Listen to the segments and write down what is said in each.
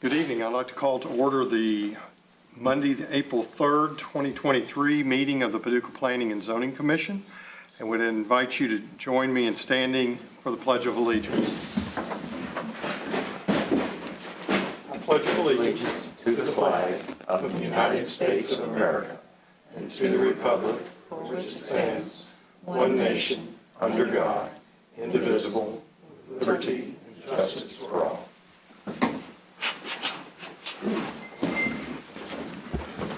Good evening. I'd like to call to order the Monday, April 3rd, 2023 meeting of the Paducah Planning and Zoning Commission, and would invite you to join me in standing for the Pledge of Allegiance. I pledge allegiance to the flag of the United States of America and to the republic for which it stands, one nation, under God, indivisible, with liberty and justice for all.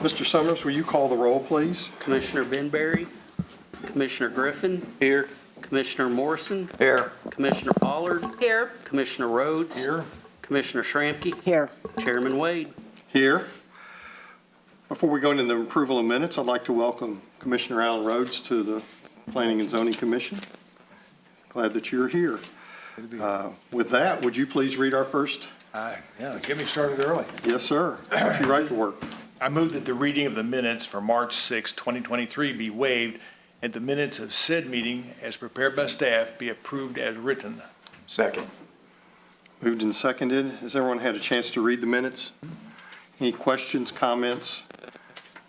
Mr. Summers, will you call the roll, please? Commissioner Benberry, Commissioner Griffin. Here. Commissioner Morrison. Here. Commissioner Pollard. Here. Commissioner Rhodes. Here. Commissioner Schramke. Here. Chairman Wade. Here. Before we go into the approval of minutes, I'd like to welcome Commissioner Alan Rhodes to the Planning and Zoning Commission. Glad that you're here. With that, would you please read our first? Yeah, get me started early. Yes, sir. Why don't you write the work? I move that the reading of the minutes for March 6, 2023 be waived and the minutes of said meeting as prepared by staff be approved as written. Second. Moved and seconded. Has everyone had a chance to read the minutes? Any questions, comments,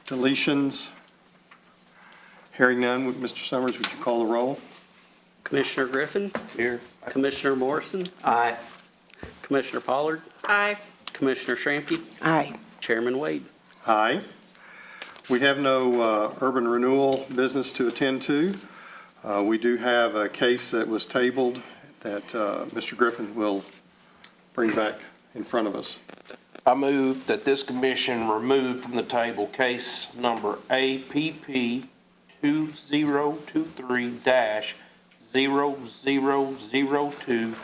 deletions? Hearing none, Mr. Summers, would you call the roll? Commissioner Griffin. Here. Commissioner Morrison. Aye. Commissioner Pollard. Aye. Commissioner Schramke. Aye. Chairman Wade. Aye. We have no urban renewal business to attend to. We do have a case that was tabled that Mr. Griffin will bring back in front of us. I move that this commission remove from the table case number APP 2023-0002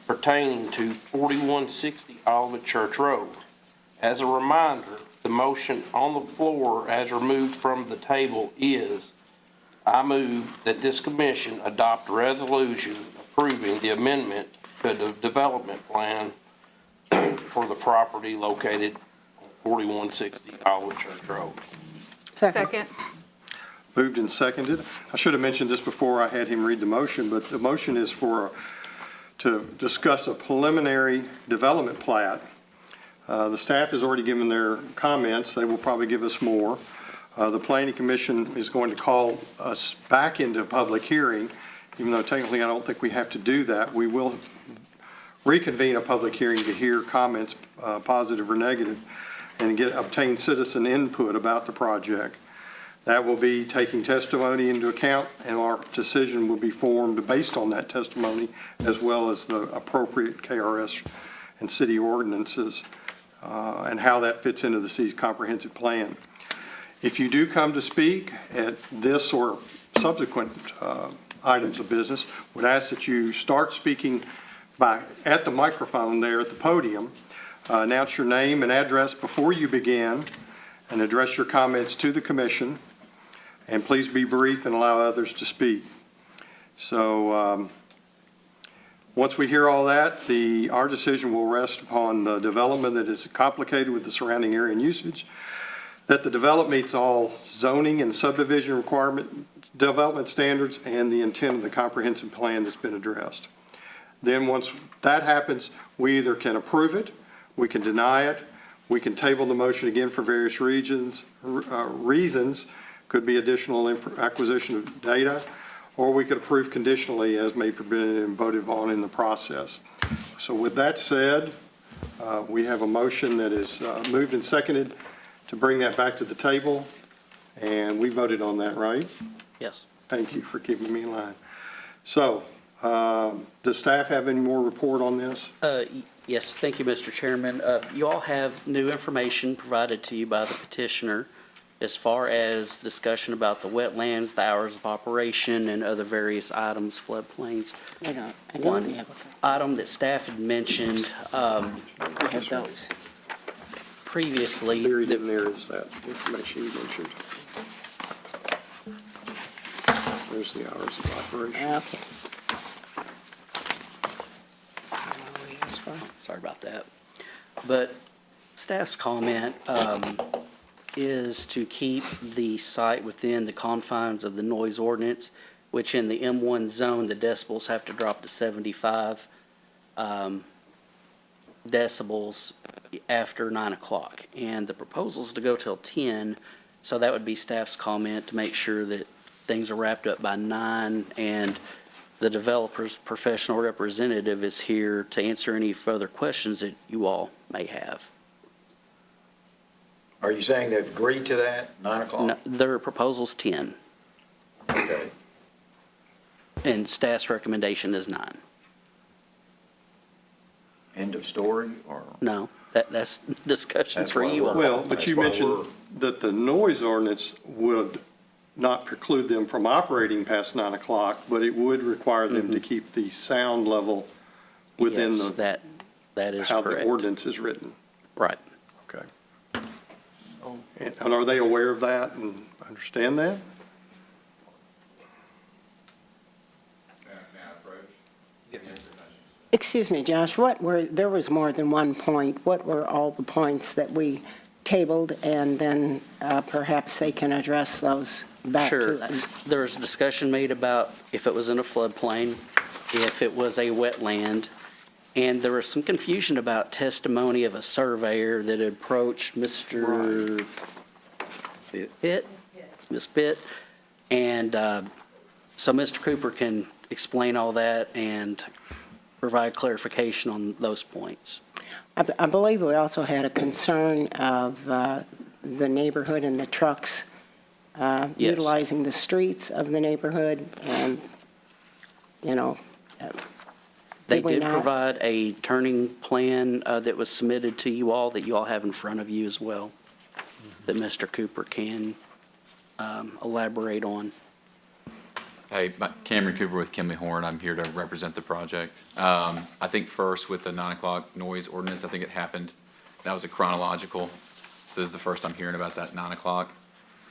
pertaining to 4160 Olivet Church Road. As a reminder, the motion on the floor as removed from the table is, I move that this commission adopt a resolution approving the amendment to the development plan for the property located on 4160 Olivet Church Road. Second. Moved and seconded. I should have mentioned this before I had him read the motion, but the motion is to discuss a preliminary development plat. The staff has already given their comments. They will probably give us more. The Planning Commission is going to call us back into a public hearing, even though technically I don't think we have to do that. We will reconvene a public hearing to hear comments, positive or negative, and obtain citizen input about the project. That will be taking testimony into account, and our decision will be formed based on that testimony, as well as the appropriate KRS and city ordinances, and how that fits into the city's comprehensive plan. If you do come to speak at this or subsequent items of business, would ask that you start speaking at the microphone there at the podium, announce your name and address before you begin, and address your comments to the commission. And please be brief and allow others to speak. So once we hear all that, our decision will rest upon the development that is complicated with the surrounding area and usage, that the development meets all zoning and subdivision development standards, and the intent of the comprehensive plan that's been addressed. Then once that happens, we either can approve it, we can deny it, we can table the motion again for various reasons, could be additional acquisition of data, or we could approve conditionally as may be permitted and voted on in the process. So with that said, we have a motion that is moved and seconded to bring that back to the table, and we voted on that, right? Yes. Thank you for keeping me in line. So, does staff have any more report on this? Yes, thank you, Mr. Chairman. You all have new information provided to you by the petitioner as far as discussion about the wetlands, the hours of operation, and other various items, floodplains. I don't One have item that staff had mentioned I have those. previously. Buried in there is that information you mentioned. There's the hours of operation. Okay. That's fine. Sorry about that. But staff's comment is to keep the site within the confines of the noise ordinance, which in the M1 zone, the decibels have to drop to 75 decibels after 9 o'clock. And the proposal's to go till 10, so that would be staff's comment to make sure that things are wrapped up by 9, and the developer's professional representative is here to answer any further questions that you all may have. Are you saying they've agreed to that, 9 No, o'clock? their proposal's 10, Okay. and staff's recommendation is 9. End of story, or? No, that's discussion That's for why you all. Well, but That's you why mentioned we're- that the noise ordinance would not preclude them from operating past 9 o'clock, but it would require them to keep the sound level within Yes, the, that is how the correct. ordinance is written. Right. Okay. And are they aware of that and understand that? Excuse me, Josh, there was more than one point. What were all the points that we tabled, and then perhaps they can address those back Sure. to us? There was discussion made about if it was in a floodplain, if it was a wetland, and there was some confusion about testimony of a surveyor that had approached Mr. Pitt? Ms. Pitt. And so Mr. Cooper can explain all that and provide clarification on those points. I believe we also had a concern of the neighborhood and the trucks utilizing the streets of the neighborhood, and, you know, They Did we did not? provide a turning plan that was submitted to you all, that you all have in front of you as well, that Mr. Cooper can elaborate on. Hey, Cameron Cooper with Kimley Horn. I'm here to represent the project. I think first with the 9 o'clock noise ordinance, I think it happened, that was a chronological. So this is the first I'm hearing about that 9 o'clock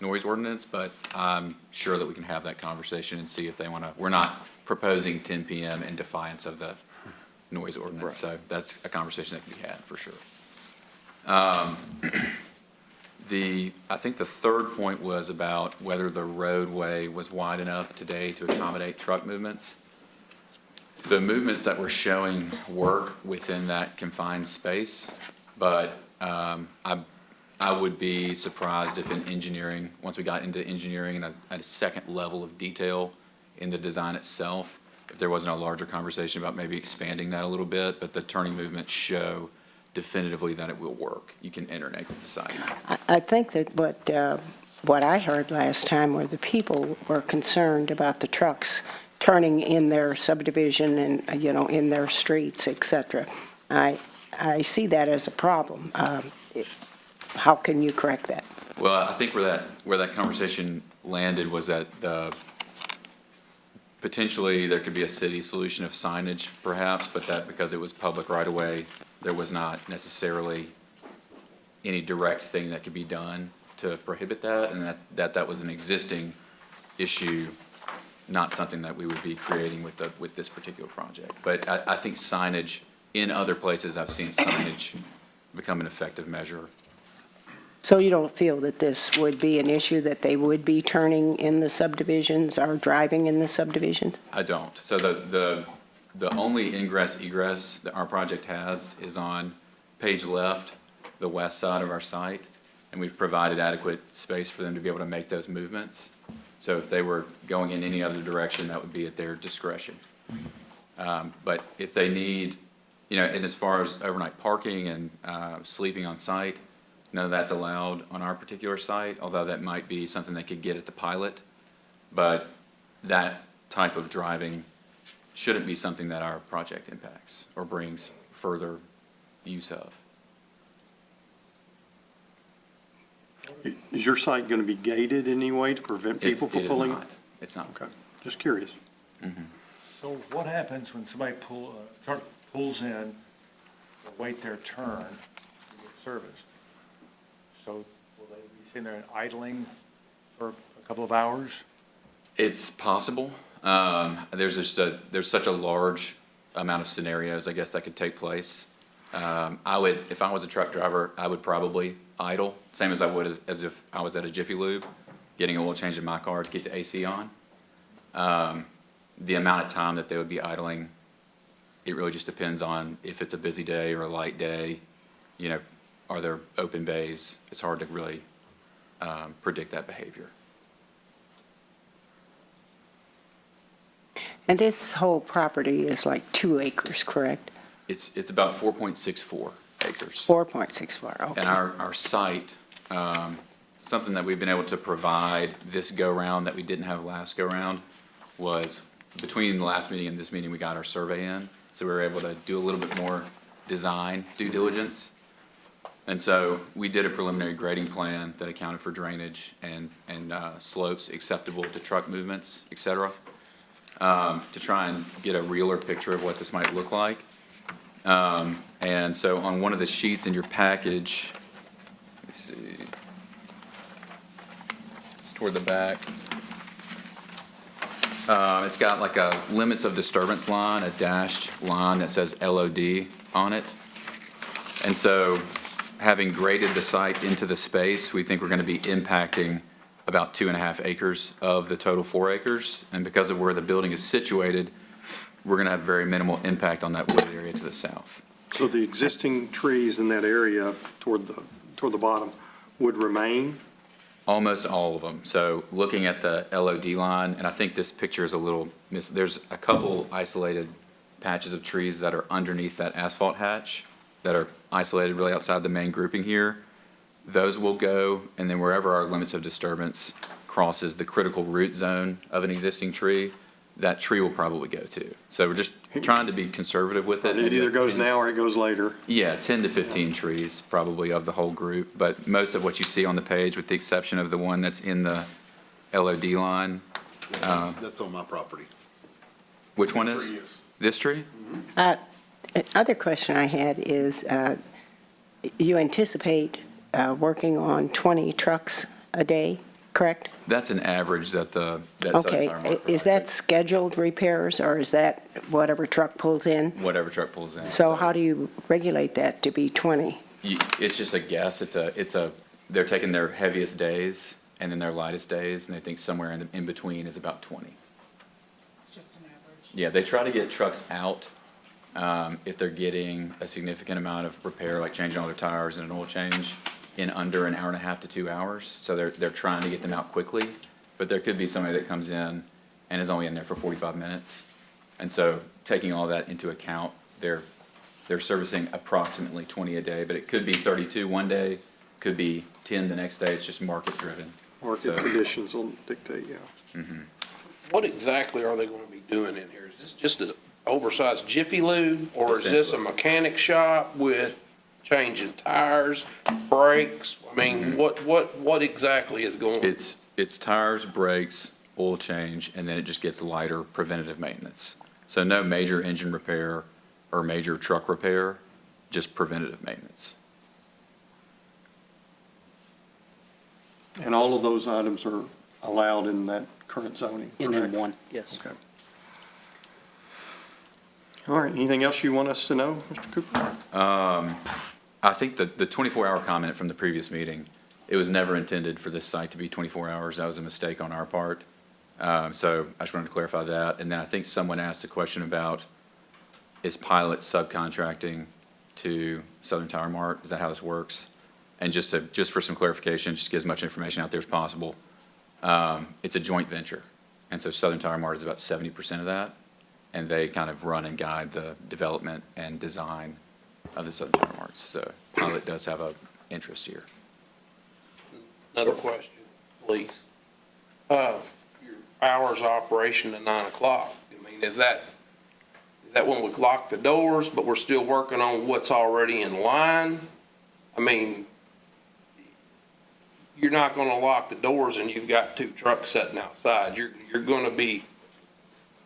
noise ordinance, but I'm sure that we can have that conversation and see if they want to, we're not proposing 10 PM in defiance of the noise ordinance. So that's a conversation that can be had for sure. I think the third point was about whether the roadway was wide enough today to accommodate truck movements. The movements that we're showing work within that confined space, but I would be surprised if in engineering, once we got into engineering and at a second level of detail in the design itself, if there wasn't a larger conversation about maybe expanding that a little bit, but the turning movements show definitively that it will work. You can enter and exit the site. I think that what I heard last time were the people were concerned about the trucks turning in their subdivision and, you know, in their streets, et cetera. I see that as a problem. How can you correct that? Well, I think where that conversation landed was that potentially there could be a city solution of signage perhaps, but that because it was public right away, there was not necessarily any direct thing that could be done to prohibit that, and that was an existing issue, not something that we would be creating with this particular project. But I think signage, in other places, I've seen signage become an effective measure. So you don't feel that this would be an issue, that they would be turning in the subdivisions or driving in the subdivisions? I don't. So the only ingress egress that our project has is on page left, the west side of our site, and we've provided adequate space for them to be able to make those movements. So if they were going in any other direction, that would be at their discretion. But if they need, you know, and as far as overnight parking and sleeping on site, none of that's allowed on our particular site, although that might be something they could get at the pilot. But that type of driving shouldn't be something that our project impacts or brings further use of. Is your site going to be gated in any way to prevent people from pulling? It is not. It's not. Okay, just curious. So what happens when somebody truck pulls in, to wait their turn to get serviced? So will they be sitting there and idling for a couple of hours? It's possible. There's such a large amount of scenarios, I guess, that could take place. If I was a truck driver, I would probably idle, same as I would as if I was at a Jiffy Lube, getting an oil change in my car to get the AC on. The amount of time that they would be idling, it really just depends on if it's a busy day or a light day. You know, Are there open bays? It's hard to really predict that behavior. And this whole property is like 2 acres, correct? It's about 4.64 acres. 4.64, okay. And our site, something that we've been able to provide this go-round that we didn't have last go-round was between the last meeting and this meeting, we got our survey in. So we were able to do a little bit more design due diligence. And so we did a preliminary grading plan that accounted for drainage and slopes acceptable to truck movements, et cetera, to try and get a realer picture of what this might look like. And so on one of the sheets in your package, let me see, it's toward the back. It's got like a limits of disturbance line, a dashed line that says LOD on it. And so having graded the site into the space, we think we're going to be impacting about 2.5 acres of the total 4 acres. And because of where the building is situated, we're going to have very minimal impact on that wooded area to the south. So the existing trees in that area toward the bottom would remain? Almost all of them. So looking at the LOD line, and I think this picture is a little there's a couple isolated patches of trees that are underneath that asphalt hatch that are isolated really outside the main grouping here. Those will go, and then wherever our limits of disturbance crosses the critical root zone of an existing tree, that tree will probably go to. So we're just trying to be conservative with it. It either goes now or it goes later. Yeah, 10 to 15 trees probably of the whole group, but most of what you see on the page, with the exception of the one that's in the LOD line. That's on my property. Which one is? Tree is. This tree? Other question I had is, you anticipate working on 20 trucks a day, correct? That's an average that that Southern Okay, Tire Mart is that provides. scheduled repairs, or is that whatever truck pulls in? Whatever truck pulls in. So how do you regulate that to be 20? It's just a guess. They're taking their heaviest days and then their lightest days, and they think somewhere in between is about 20. It's just an average. Yeah, they try to get trucks out if they're getting a significant amount of repair, like changing all their tires and an oil change, in under an hour and a half to 2 hours. So they're trying to get them out quickly, but there could be somebody that comes in and is only in there for 45 minutes. And so taking all that into account, they're servicing approximately 20 a day, but it could be 32 one day, could be 10 the next day. It's just market driven. Market conditions will dictate, yeah. What exactly are they going to be doing in here? Is this just an oversized Jiffy Lube, or is this a mechanic shop with changing tires, brakes? I mean, what exactly is going? It's tires, brakes, oil change, and then it just gets lighter preventative maintenance. So no major engine repair or major truck repair, just preventative maintenance. And all of those items are allowed in that current zoning, In correct? M1, yes. Okay. All right, anything else you want us to know, Mr. Cooper? I think that the 24-hour comment from the previous meeting, it was never intended for this site to be 24 hours. That was a mistake on our part. So I just wanted to clarify that. And then I think someone asked a question about, is Pilot subcontracting to Southern Tire Mart? Is that how this works? And just for some clarification, just to get as much information out there as possible, it's a joint venture. And so Southern Tire Mart is about 70% of that. And they kind of run and guide the development and design of the Southern Tire Marts. So Pilot does have an interest here. Another question, please. Your hours of operation to 9 o'clock. I mean, is that when we lock the doors, but we're still working on what's already in line? I mean, you're not gonna lock the doors and you've got 2 trucks sitting outside. You're gonna be,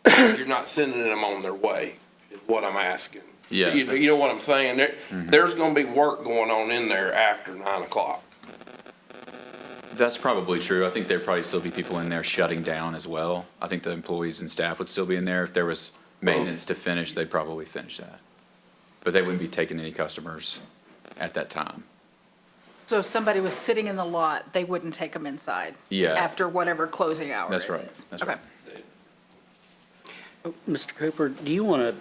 you're not sending them on their way, is what I'm asking. Yeah. You know what I'm saying? There's gonna be work going on in there after 9 o'clock. That's probably true. I think there'd probably still be people in there shutting down as well. I think the employees and staff would still be in there. If there was maintenance to finish, they'd probably finish that. But they wouldn't be taking any customers at that time. So if somebody was sitting in the lot, they wouldn't take them inside? Yeah. After whatever closing hour That's it right. is? That's Okay. right. Mr. Cooper, do you want to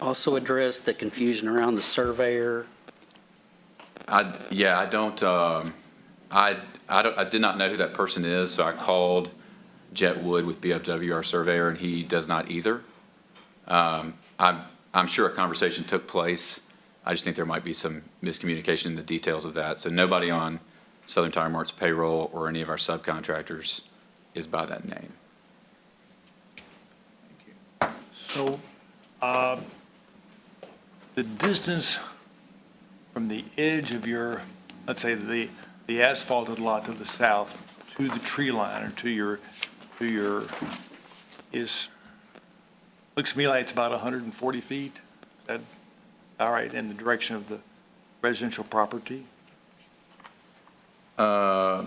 also address the confusion around the surveyor? I don't, I did not know who that person is, so I called Jet Wood with BFW, our surveyor, and he does not either. I'm sure a conversation took place. I just think there might be some miscommunication in the details of that. So nobody on Southern Tire Mart's payroll or any of our subcontractors is by that name. So, the distance from the edge of your, let's say, the asphalted lot to the south to the tree line or to your, looks to me like it's about 140 feet. That, all right, in the direction of the residential property? It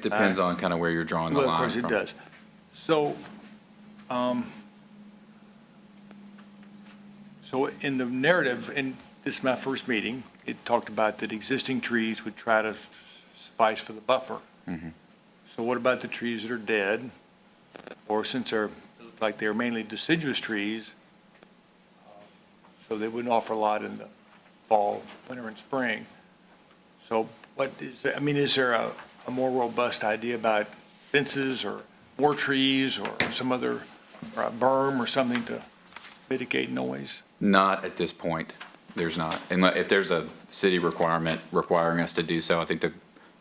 depends on kind of where you're drawing the Well, line of course it from. does. So, so in the narrative, and this is my first meeting, it talked about that existing trees would try to suffice for the buffer. So what about the trees that are dead? Or since they're, like they're mainly deciduous trees, so they wouldn't offer a lot in the fall, winter, and spring. So what is, I mean, is there a more robust idea about fences or more trees or some other, or a berm or something to mitigate noise? Not at this point. There's not. And if there's a city requirement requiring us to do so, I think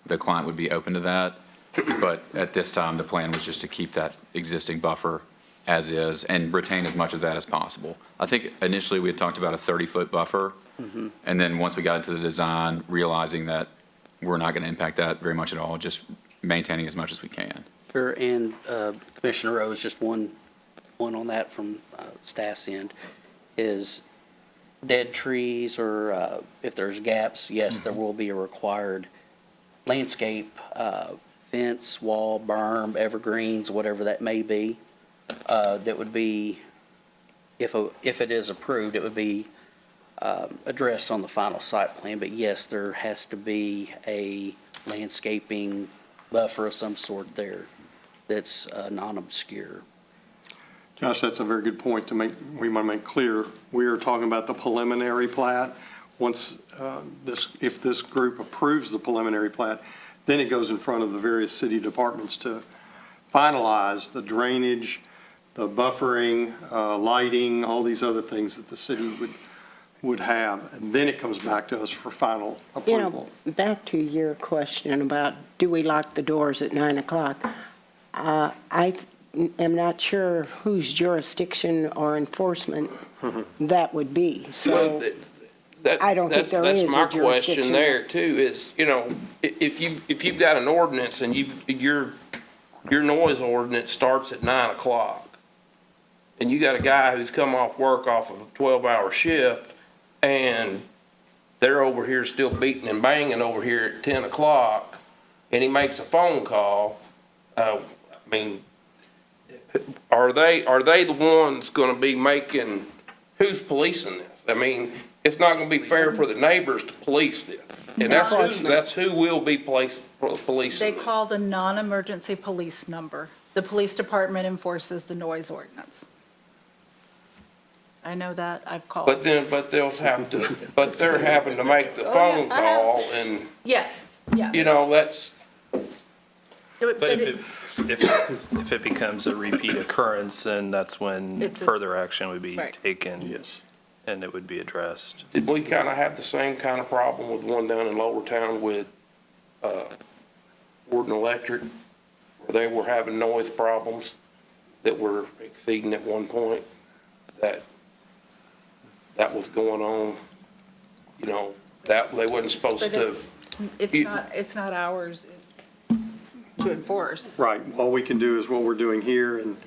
the client would be open to that. But at this time, the plan was just to keep that existing buffer as is and retain as much of that as possible. I think initially we had talked about a 30-foot buffer. And then once we got into the design, realizing that we're not going to impact that very much at all, just maintaining as much as we can. Sure, and Commissioner Rose, just one on that from staff's end, is dead trees or if there's gaps, yes, there will be a required landscape, fence, wall, berm, evergreens, whatever that may be, that would be, if it is approved, it would be addressed on the final site plan. But yes, there has to be a landscaping buffer of some sort there that's non-obscure. Josh, that's a very good point to make, we want to make clear. We are talking about the preliminary plat. Once if this group approves the preliminary plat, then it goes in front of the various city departments to finalize the drainage, the buffering, lighting, all these other things that the city would have. And then it comes back to us for final You approval. know, back to your question about, do we lock the doors at 9 o'clock? I am not sure whose jurisdiction or enforcement that would be, Well, so I don't think there is a That's my question jurisdiction. there too, is, you know, if you've got an ordinance and your noise ordinance starts at 9 o'clock, and you got a guy who's come off work off of a 12-hour shift, and they're over here still beating and banging over here at 10 o'clock, and he makes a phone call, I mean, are they the ones gonna be making, who's policing this? I mean, it's not gonna be fair for the neighbors to police this. And that's who will be policing They this. call the non-emergency police number. The police department enforces the noise ordinance. I know that, I've called. But they'll have to, but they're having to make the phone I have. call and, Yes, yes. you know, that's, But But if it becomes a repeat occurrence, then that's when It's a- further action would be Right. taken. Yes. And it would be addressed. did we kind of have the same kind of problem with one down in Lower Town with, Warden Electric? Where they were having noise problems that were exceeding at one point, that was going on, you know, that they wasn't supposed But to. it's not ours to enforce Right. All we can do is what we're doing here and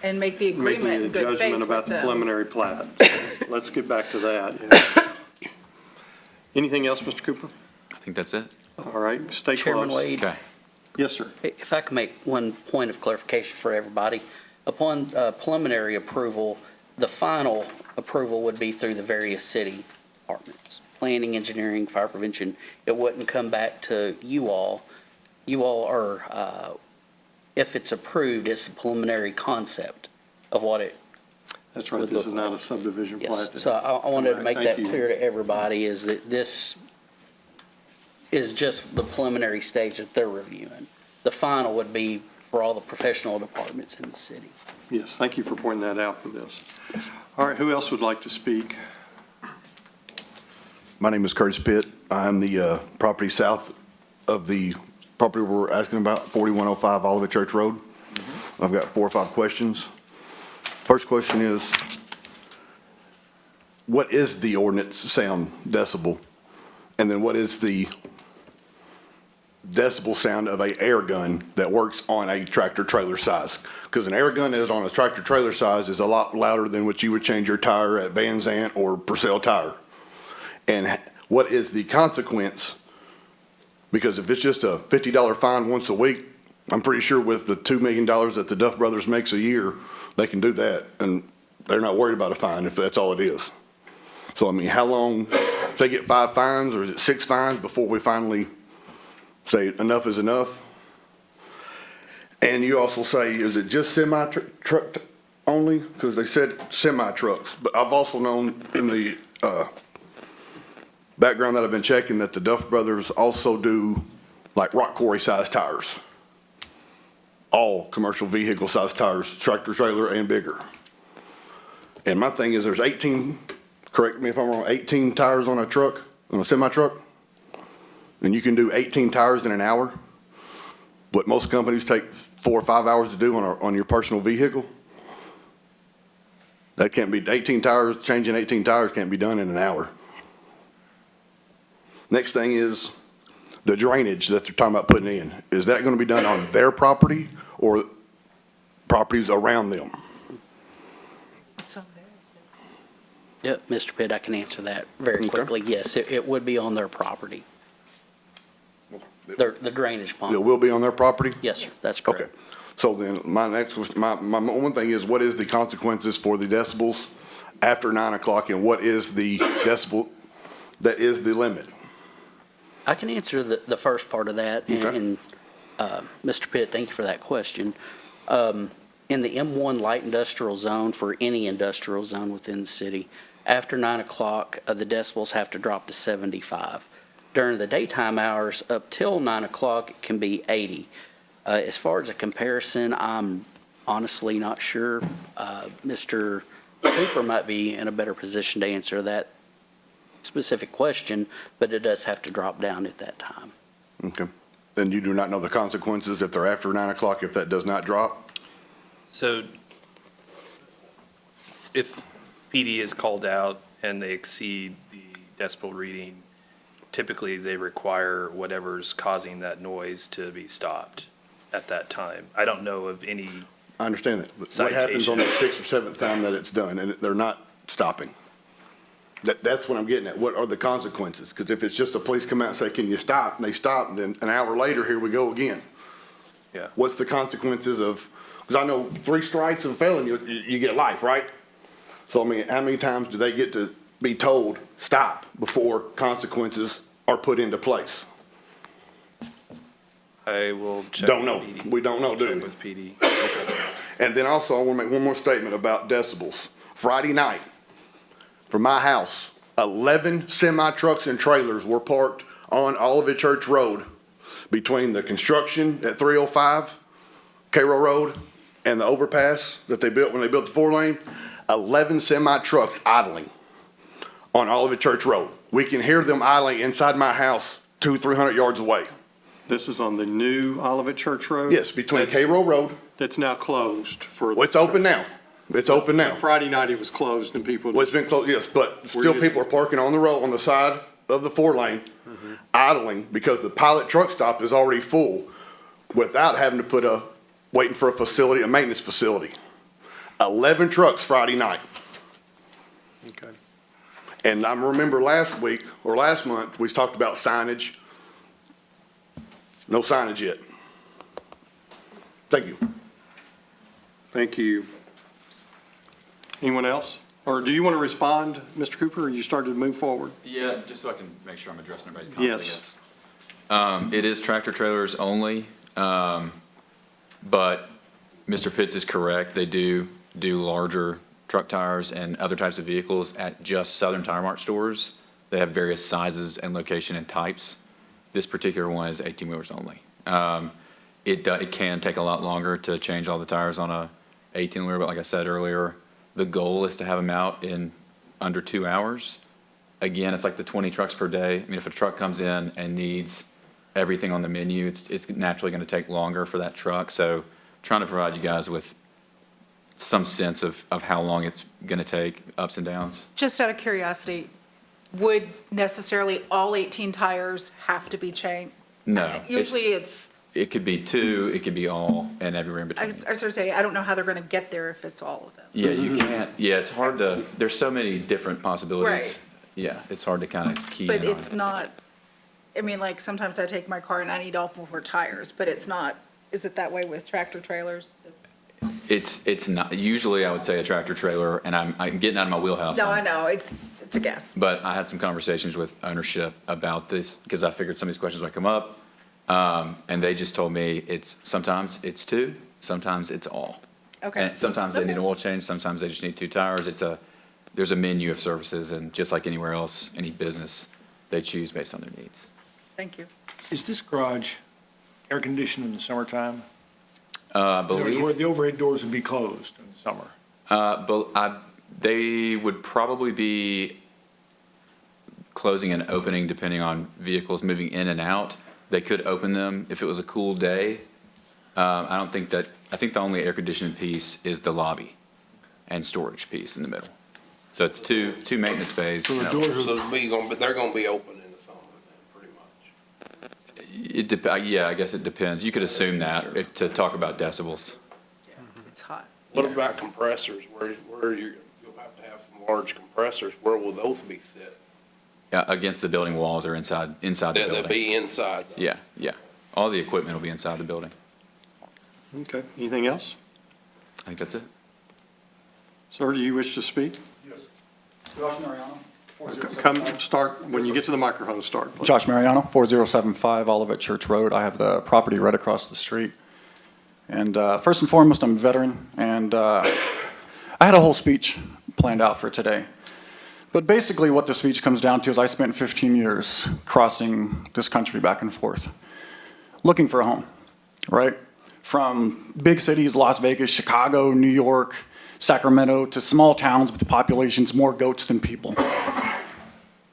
and make the agreement making in a good faith judgment about with the them. preliminary plat. So let's get back to that. Yeah. Anything else, Mr. Cooper? I think that's it. All right, stay Chairman close. Wade? Okay. Yes, sir. If I can make one point of clarification for everybody. Upon preliminary approval, the final approval would be through the various city departments, planning, engineering, fire prevention. It wouldn't come back to you all. You all are, if it's approved, it's the preliminary concept of what it, That's right, would this look is not like. a subdivision yes. plat. So I wanted to make that Thank you. clear to everybody, is that this is just the preliminary stage that they're reviewing. The final would be for all the professional departments in the city. Yes, thank you for pointing that out for this. All right, who else would like to speak? My name is Curtis Pitt. I'm the property south of the property we're asking about, 4105 Olivet Church Road. I've got 4 or 5 questions. First question is, what is the ordinance sound decibel? And then what is the decibel sound of a air gun that works on a tractor trailer size? Because an air gun that is on a tractor trailer size is a lot louder than what you would change your tire at Van Zandt or Purcell Tire. And what is the consequence? Because if it's just a $50 fine once a week, I'm pretty sure with the $2 million that the Duff Brothers makes a year, they can do that. And they're not worried about a fine if that's all it is. So, I mean, how long, if they get 5 fines or is it 6 fines before we finally say enough is enough? And you also say, is it just semi-truck only? Because they said semi-trucks. But I've also known in the background that I've been checking that the Duff Brothers also do like rock quarry size tires. All commercial vehicle size tires, tractor trailer and bigger. And my thing is there's 18, correct me if I'm wrong, 18 tires on a truck, on a semi-truck. And you can do 18 tires in an hour. What most companies take 4 or 5 hours to do on your personal vehicle. That can't be, 18 tires, changing 18 tires can't be done in an hour. Next thing is the drainage that they're talking about putting in. Is that going to be done on their property or properties around them? Yep, Mr. Pitt, I can answer that very Okay. quickly. Yes, it would be on their property. The drainage pump. It will be on their property? Yes, sir, that's Okay. correct. So then my next, my one thing is what is the consequences for the decibels after 9 o'clock and what is the decibel that is the limit? I can answer the first part of that, Okay. and Mr. Pitt, thank you for that question. In the M1 light industrial zone, for any industrial zone within the city, after 9 o'clock, the decibels have to drop to 75. During the daytime hours, up till 9 o'clock, it can be 80. As far as a comparison, I'm honestly not sure. Mr. Cooper might be in a better position to answer that specific question, but it does have to drop down at that time. Okay. Then you do not know the consequences if they're after 9 o'clock, if that does not drop? So if PD is called out and they exceed the decibel reading, typically they require whatever's causing that noise to be stopped at that time. I don't know of any, I understand that. But what happens on the Citation. 6th or 7th time that it's done and they're not stopping? That's what I'm getting at. What are the consequences? Because if it's just the police come out and say, can you stop? And they stop, and then an hour later, here we go again. yeah. What's the consequences of, because I know 3 strikes of a felon, you get life, right? So, I mean, how many times do they get to be told, stop, before consequences are put into place? I will check. Don't with know. PD. We don't know, do Check we? with PD. And then also, I want to make one more statement about decibels. Friday night, from my house, 11 semi-trucks and trailers were parked on Olivet Church Road between the construction at 305 Cairo Road and the overpass that they built when they built the 4-lane. 11 semi-trucks idling on Olivet Church Road. We can hear them idling inside my house 200-300 yards away. This is on the new Olivet Church Road? Yes, between Cairo Road. That's now closed for. Well, it's open now. It's open now. Friday night it was closed and people. Well, it's been closed, yes, but Were still you- people are parking on the road, on the side of the 4-lane, idling because the pilot truck stop is already full without having to put waiting for a facility, a maintenance facility. 11 trucks Friday night. Okay. And I remember last week, or last month, we talked about signage. No signage yet. Thank you. Thank you. Anyone else? Or do you want to respond, Mr. Cooper, or you started to move forward? Yeah, just so I can make sure I'm addressing everybody's comments, I Yes. guess. It is tractor trailers only, but Mr. Pitts is correct. They do larger truck tires and other types of vehicles at just Southern Tire Mart stores. They have various sizes and location and types. This particular one is 18-wheelers only. It can take a lot longer to change all the tires on a 18-wheeler, but like I said earlier, the goal is to have them out in under 2 hours. Again, it's like the 20 trucks per day. I mean, if a truck comes in and needs everything on the menu, it's naturally going to take longer for that truck. So trying to provide you guys with some sense of how long it's going to take, ups and downs. Just out of curiosity, would necessarily all 18 tires have to be changed? No. Usually it's, It could be 2, it could be all, and everywhere in I between. was sort of saying, I don't know how they're going to get there if it's all of them. Yeah, you can't, yeah, it's hard to, there's so many different possibilities. Right. Yeah, it's hard to kind of key in But on it's it. not, I mean, like, sometimes I take my car and I need all 4 tires, but it's not, is it that way with tractor trailers? It's not, usually I would say a tractor trailer, and I'm getting out of my wheelhouse. No, on I it. know, it's a guess. But I had some conversations with ownership about this, because I figured some of these questions might come up. And they just told me sometimes it's 2, sometimes it's all. Okay. And sometimes they need an oil change, sometimes they just need 2 tires. There's a menu of services, and just like anywhere else, any business, they choose based on their needs. Thank you. Is this garage air conditioned in the summertime? I In other words, believe. where the overhead doors would be closed in the summer? But they would probably be closing and opening depending on vehicles moving in and out. They could open them if it was a cool day. I think the only air conditioning piece is the lobby and storage piece in the middle. So it's two maintenance bays. So the No. doors So they're gonna be open in the summer then, pretty much. Yeah, I guess it depends. You could assume that to talk about decibels. It's hot. What about compressors? You'll have to have some large compressors. Where will those be set? Yeah, against the building walls or inside the They'll building. be inside. Yeah, yeah. All the equipment will be inside the building. Okay, anything else? I think that's it. Sir, do you wish to speak? Josh Mariano. Come, start, when you get to the microphone, start, please. Josh Mariano, 4075 Olivet Church Road. I have the property right across the street. And first and foremost, I'm a veteran, and I had a whole speech planned out for today. But basically what the speech comes down to is I spent 15 years crossing this country back and forth, looking for a home, right? From big cities, Las Vegas, Chicago, New York, Sacramento, to small towns with populations more goats than people.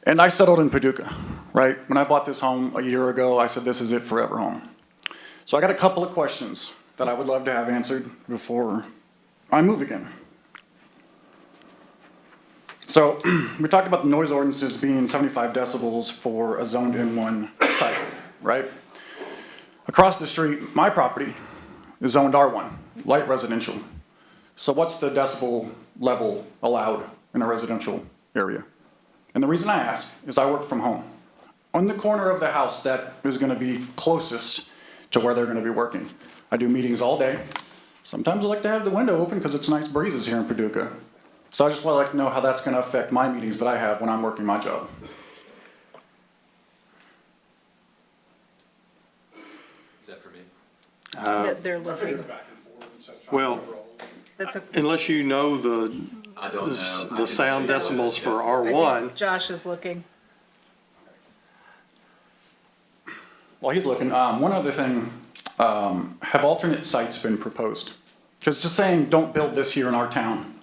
And I settled in Paducah, right? When I bought this home a year ago, I said, this is it, forever home. So I got a couple of questions that I would love to have answered before I move again. So we talked about the noise ordinances being 75 decibels for a zoned N1 site, right? Across the street, my property is zoned R1, light residential. So what's the decibel level allowed in a residential area? And the reason I ask is I work from home. On the corner of the house that is going to be closest to where they're going to be working. I do meetings all day. Sometimes I like to have the window open because it's nice breezes here in Paducah. So I just would like to know how that's going to affect my meetings that I have when I'm working my job. Is that for me? That they're looking, Well, that's a, unless you know I don't know. the sound decibels for I R1, think Josh is looking. While he's looking, one other thing, have alternate sites been proposed? Because just saying, don't build this here in our town,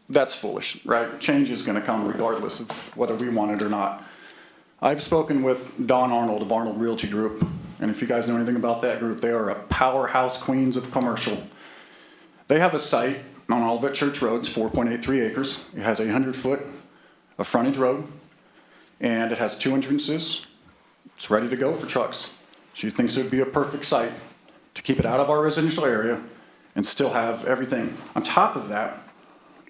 that's foolish, right? Change is going to come regardless of whether we want it or not. I've spoken with Dawn Arnold of Arnold Realty Group, and if you guys know anything about that group, they are a powerhouse queens of commercial. They have a site on Olivet Church Road, it's 4.83 acres. It has 100 foot of frontage road, and it has 2 entrances. It's ready to go for trucks. She thinks it would be a perfect site to keep it out of our residential area and still have everything. On top of that,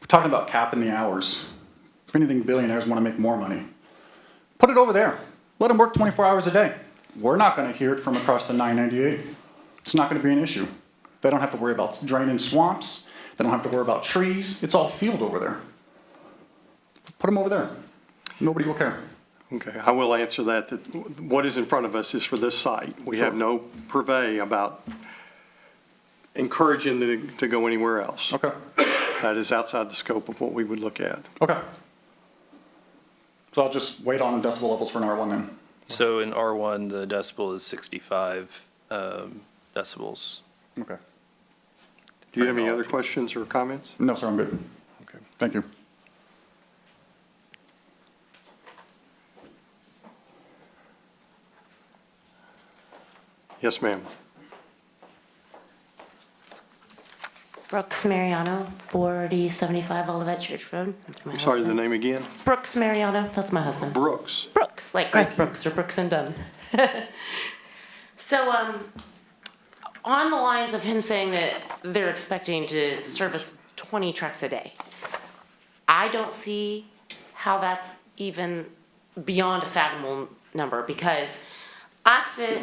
we're talking about capping the hours. If anything, billionaires want to make more money. Put it over there. Let them work 24 hours a day. We're not going to hear it from across the 998. It's not going to be an issue. They don't have to worry about draining swamps. They don't have to worry about trees. It's all field over there. Put them over there. Nobody will care. okay, I will answer that what is in front of us is for this site. We have no purvey about encouraging them to go anywhere else. Okay. That is outside the scope of what we would look at. Okay. So I'll just wait on decibel levels for an R1 then. So in R1, the decibel is 65 decibels. Okay. Do you have any other questions or comments? No, sir, I'm good. Okay. Thank you. Yes, ma'am. Brooks Mariano, 4075 Olivet Church Road. That's my I'm sorry, the husband. name again? Brooks Mariano, that's my husband. Brooks. Brooks, like Garth Brooks or Brooks and Dunn. So, on the lines of him saying that they're expecting to service 20 trucks a day, I don't see how that's even beyond a fathomable number, because I sit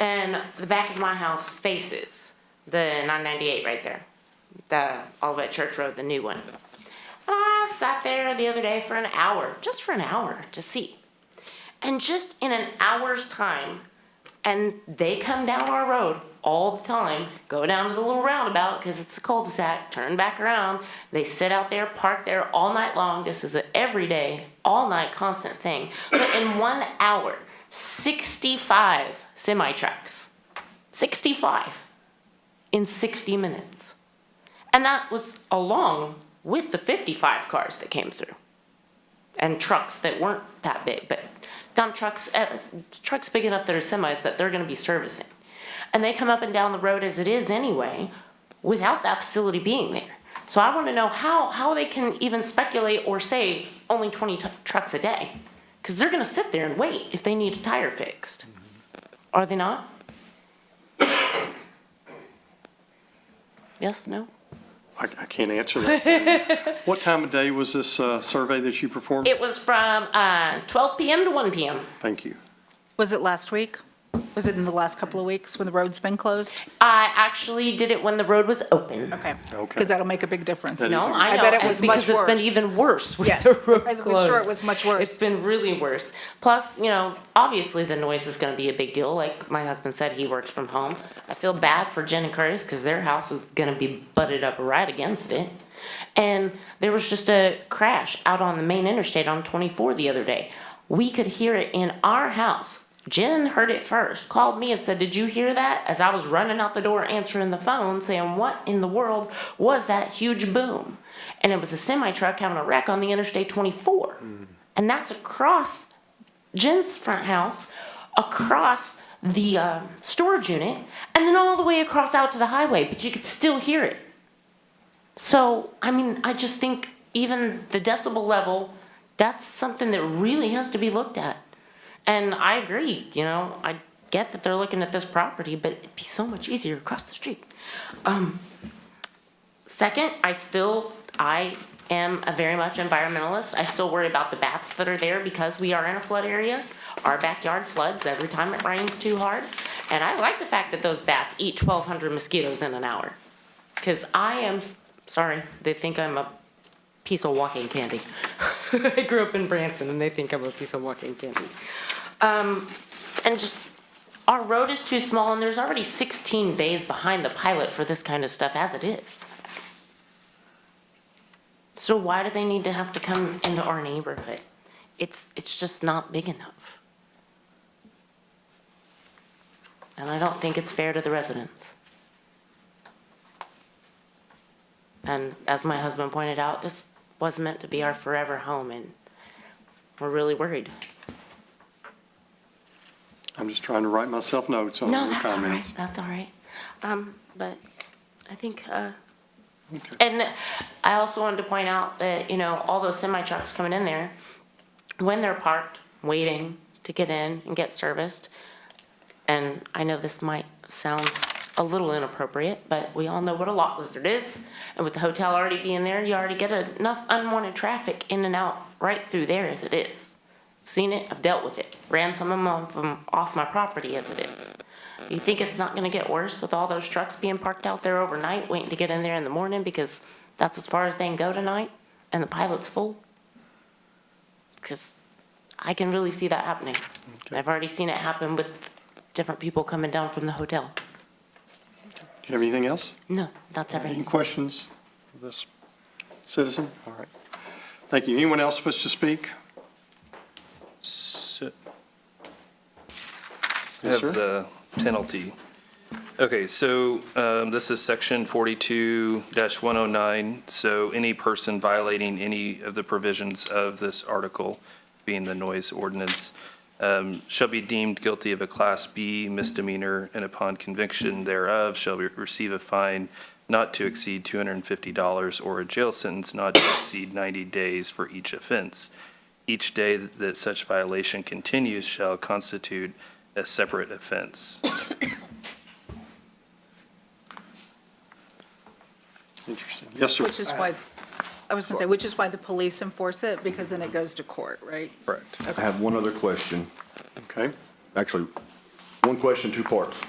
and the back of my house faces the 998 right there, the Olivet Church Road, the new one. And I've sat there the other day for an hour, just for an hour, to see. And just in an hour's time, and they come down our road all the time, go down to the little roundabout, because it's a cul-de-sac, turn back around. They sit out there, park there all night long. This is an everyday, all-night, constant thing. But in 1 hour, 65 semi-trucks. 65 in 60 minutes. And that was along with the 55 cars that came through. And trucks that weren't that big, but dump trucks, trucks big enough that are semis that they're gonna be servicing. And they come up and down the road as it is anyway, without that facility being there. So I wanna know how they can even speculate or say only 20 trucks a day. Because they're gonna sit there and wait if they need a tire fixed. Are they not? Yes, no? I can't answer that. What time of day was this survey that you performed? It was from 12 PM to 1 PM. Thank you. Was it last week? Was it in the last couple of weeks when the road's been closed? I actually did it when the road was open. Okay. Okay. Because that'll make a big difference. That is No, a- I I know, bet it and was because much it's been worse. even worse with Yes, the road I'm closed. sure it was much worse. It's been really worse. Plus, obviously the noise is gonna be a big deal. Like my husband said, he works from home. I feel bad for Jen and Curtis because their house is gonna be butted up right against it. And there was just a crash out on the main interstate on 24 the other day. We could hear it in our house. Jen heard it first, called me and said, "Did you hear that?" As I was running out the door answering the phone saying, what in the world was that huge boom? And it was a semi-truck having a wreck on the Interstate 24. And that's across Jen's front house, across the storage unit, and then all the way across out to the highway, but you could still hear it. So, I just think even the decibel level, that's something that really has to be looked at. And I agree, I get that they're looking at this property, but it'd be so much easier across the street. Second, I am a very much environmentalist. I still worry about the bats that are there because we are in a flood area. Our backyard floods every time it rains too hard. And I like the fact that those bats eat 1,200 mosquitoes in an hour. Because sorry, they think I'm a piece of walking candy. I grew up in Branson and they think I'm a piece of walking candy. And just, our road is too small and there's already 16 bays behind the pilot for this kind of stuff as it is. So why do they need to have to come into our neighborhood? It's just not big enough. And I don't think it's fair to the residents. And as my husband pointed out, this was meant to be our forever home, and we're really worried. I'm just trying to write myself notes on No, your that's all right, comments. that's all right. But I think, Okay. and I also wanted to point out that, all those semi-trucks coming in there, when they're parked, waiting to get in and get serviced, and I know this might sound a little inappropriate, but we all know what a lot lizard is. And with the hotel already being there, you already get enough unwanted traffic in and out right through there as it is. I've seen it, I've dealt with it, ran some of them off my property as it is. You think it's not gonna get worse with all those trucks being parked out there overnight, waiting to get in there in the morning because that's as far as they can go tonight, and the pilot's full? Because I can really see that happening. I've already seen it happen with different people coming down from the hotel. Do you have anything else? No, that's Any everything. questions of this citizen? All right. Thank you. Anyone else wish to speak? So, Yes, have the penalty. Okay, so this is section 42-109. So any person violating any of the provisions of this article, being the noise ordinance, shall be deemed guilty of a Class B misdemeanor, and upon conviction thereof shall receive a fine not to exceed $250 or a jail sentence not to exceed 90 days for each offense. Each day that such violation continues shall constitute a separate offense. Interesting. Yes, sir. Which is why, I was going to say, which is why the police enforce it, because then it goes to court, right? Correct. I have one other question. Okay. Actually, one question, two parts.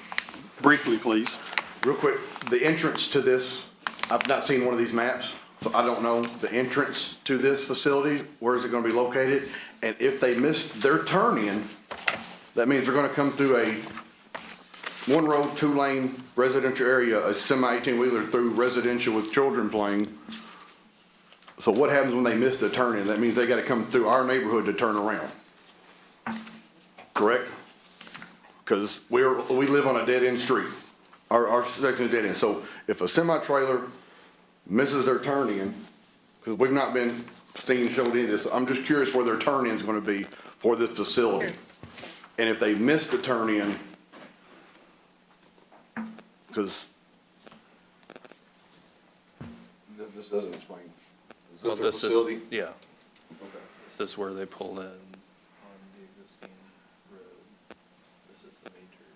Briefly, please. Real quick, the entrance to this, I've not seen one of these maps, so I don't know the entrance to this facility. Where is it going to be located? And if they missed their turn-in, that means they're going to come through a one-road, two-lane residential area, a semi-18-wheeler through residential with children playing. So what happens when they miss the turn-in? That means they got to come through our neighborhood to turn around. Correct? Because we live on a dead-end street. Our section is dead-end. So if a semi-trailer misses their turn-in, because we've not been seen showed any of this, I'm just curious where their turn-in is going to be for this facility. And if they miss the turn-in, because this doesn't explain. Is Well, this their this facility? is, yeah, Okay. this is where they pull in on the existing road. This is the major.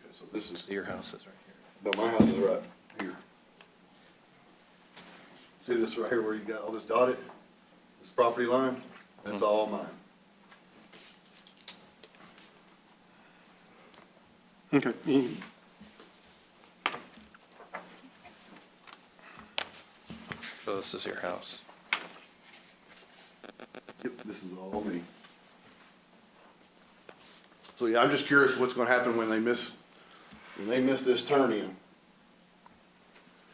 Okay, so this is, So your house is right here. no, my house is right here. See this right here where you got all this dotted, this property line? That's all mine. Okay. So this is your house. Yep, this is all me. So yeah, I'm just curious what's gonna happen when they miss this turn-in.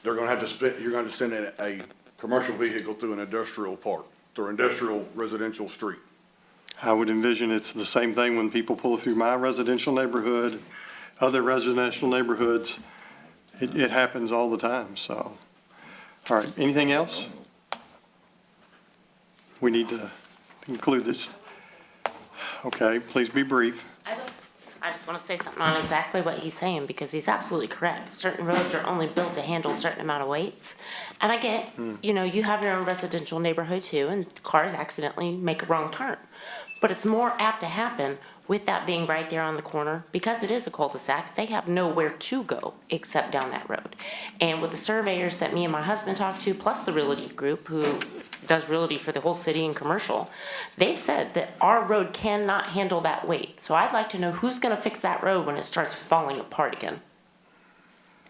They're gonna have to you're gonna have to send a commercial vehicle through an industrial park, through an industrial residential street. I would envision it's the same thing when people pull through my residential neighborhood, other residential neighborhoods. It happens all the time, so. All right, anything else? We need to conclude this. Okay, please be brief. I just want to say something on exactly what he's saying, because he's absolutely correct. Certain roads are only built to handle a certain amount of weights. And I get, you know, you have your own residential neighborhood too, and cars accidentally make a wrong turn. But it's more apt to happen with that being right there on the corner, because it is a cul-de-sac. They have nowhere to go except down that road. And with the surveyors that me and my husband talked to, plus the realty group who does realty for the whole city and commercial, they've said that our road cannot handle that weight. So I'd like to know who's gonna fix that road when it starts falling apart again.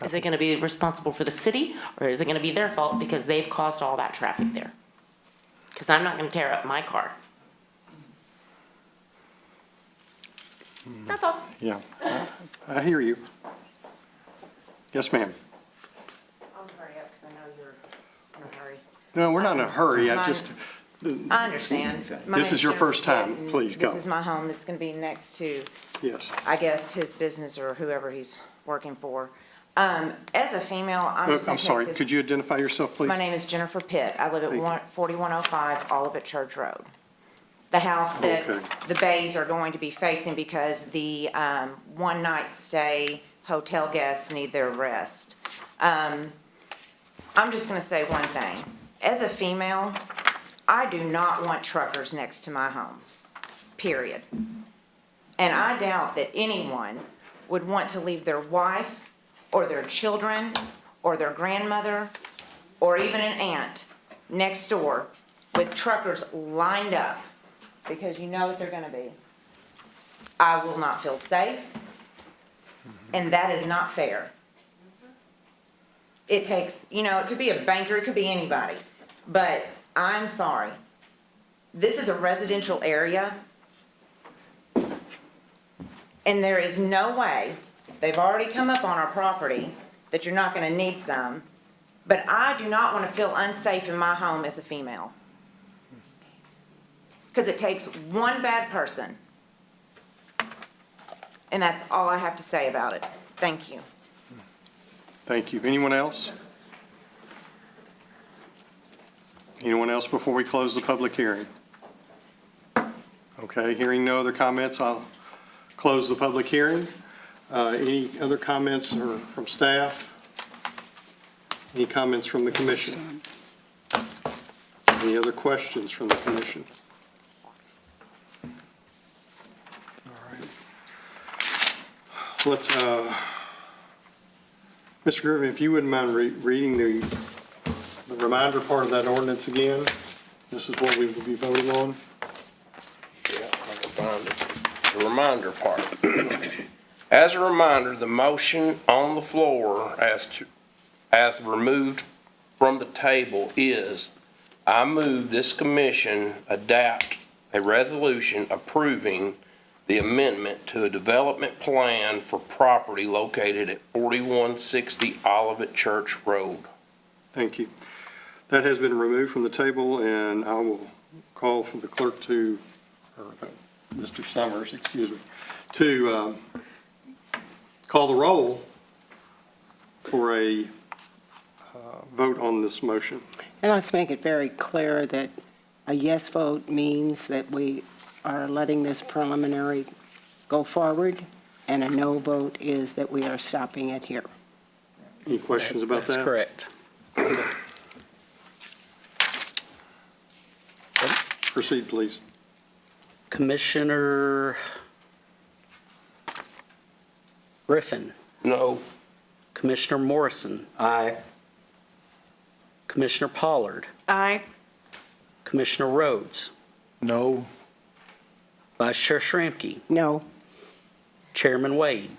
Is it gonna be responsible for the city, or is it gonna be their fault because they've caused all that traffic there? Because I'm not gonna tear up my car. That's all. Yeah, I hear you. Yes, ma'am. I'll hurry up because I know you're in a hurry. No, we're not in a hurry. I Mine- just, I understand. My This name's is your Jennifer first time. Pitt, and Please go. This is my home that's going to be next to, yes. I guess, his business or whoever he's working for. As a female, I'm just I'm going to sorry, take could this. you identify yourself, please? My name is Jennifer Pitt. I live Thank you. at 4105 Olivet Church Road. The house that Okay. the bays are going to be facing because the one-night stay hotel guests need their rest. I'm just going to say one thing. As a female, I do not want truckers next to my home, period. And I doubt that anyone would want to leave their wife or their children or their grandmother or even an aunt next door with truckers lined up, because you know what they're gonna be. I will not feel safe, and that is not fair. It takes, you know, it could be a banker, it could be anybody, but I'm sorry. This is a residential area, and there is no way, they've already come up on our property, that you're not gonna need some, but I do not wanna feel unsafe in my home as a female. Because it takes one bad person. And that's all I have to say about it. Thank you. Thank you. Anyone else? Anyone else before we close the public hearing? Okay, hearing no other comments, I'll close the public hearing. Any other comments or from staff? Any comments from the commission? Any other questions from the commission? All right. Let's, Mr. Griffin, if you wouldn't mind reading the reminder part of that ordinance again. This is what we will be voting on. Yeah, I can find it. The reminder part. As a reminder, the motion on the floor as removed from the table is, I move this commission adopt a resolution approving the amendment to a development plan for property located at 4160 Olivet Church Road. Thank you. That has been removed from the table, and I will call for the clerk to, or Mr. Summers, excuse me, to call the roll for a vote on this motion. And let's make it very clear that a yes vote means that we are letting this preliminary go forward, and a no vote is that we are stopping it here. Any questions about that? That's correct. Proceed, please. Commissioner Griffin, No. Commissioner Morrison, Aye. Commissioner Pollard, Aye. Commissioner Rhodes, No. Vice Chair Schramke, No, Chairman Wade.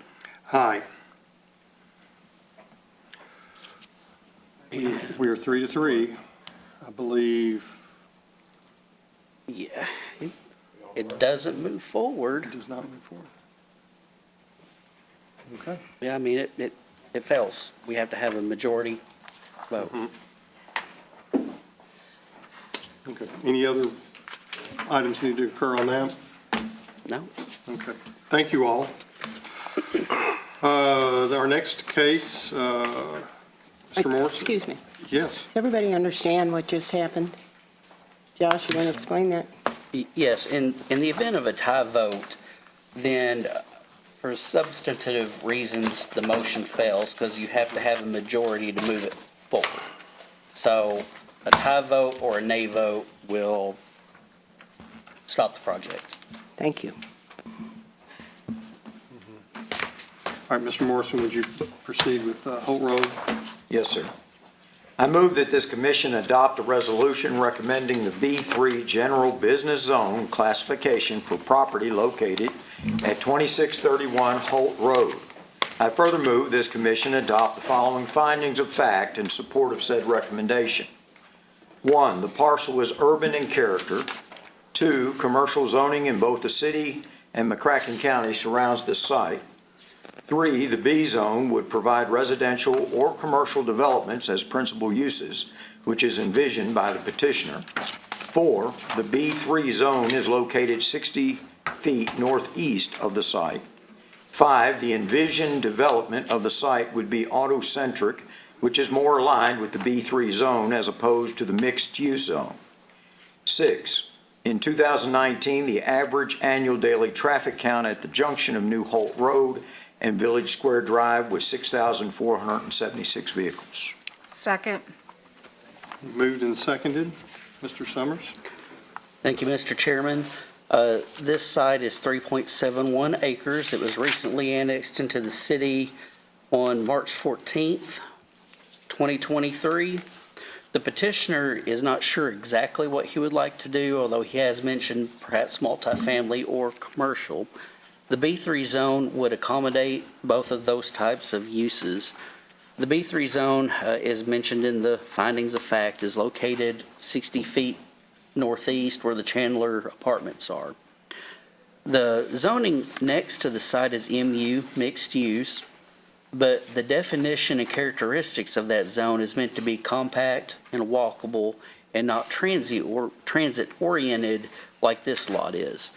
Aye. We are 3-3. I believe Yeah, it doesn't move forward. it does not move forward. Okay. Yeah, I mean, it fails. We have to have a majority vote. Okay. Any other items need to occur on that? No? Okay. Thank you all. Our next case, Mr. Morrison? excuse me. Yes. Does everybody understand what just happened? Josh, you want to explain that? Yes, in the event of a tie vote, then for substantive reasons, the motion fails because you have to have a majority to move it forward. So a tie vote or a nay vote will stop the project. Thank you. All right, Mr. Morrison, would you proceed with Holt Road? Yes, sir. I move that this commission adopt a resolution recommending the B3 General Business Zone classification for property located at 2631 Holt Road. I further move this commission adopt the following findings of fact in support of said recommendation. 1, the parcel is urban in character. 2, commercial zoning in both the city and McCracken County surrounds this site. 3, the B zone would provide residential or commercial developments as principal uses, which is envisioned by the petitioner. 4, the B3 zone is located 60 feet northeast of the site. 5, the envisioned development of the site would be auto-centric, which is more aligned with the B3 zone as opposed to the mixed-use zone. 6, in 2019, the average annual daily traffic count at the junction of New Holt Road and Village Square Drive was 6,476 vehicles. Second. Moved and seconded. Mr. Summers? Thank you, Mr. Chairman. This site is 3.71 acres. It was recently annexed into the city on March 14th, 2023. The petitioner is not sure exactly what he would like to do, although he has mentioned perhaps multifamily or commercial. The B3 zone would accommodate both of those types of uses. The B3 zone, is mentioned in the findings of fact, is located 60 feet northeast where the Chandler apartments are. The zoning next to the site is MU, mixed use, but the definition and characteristics of that zone is meant to be compact and walkable and not transit-oriented like this lot is.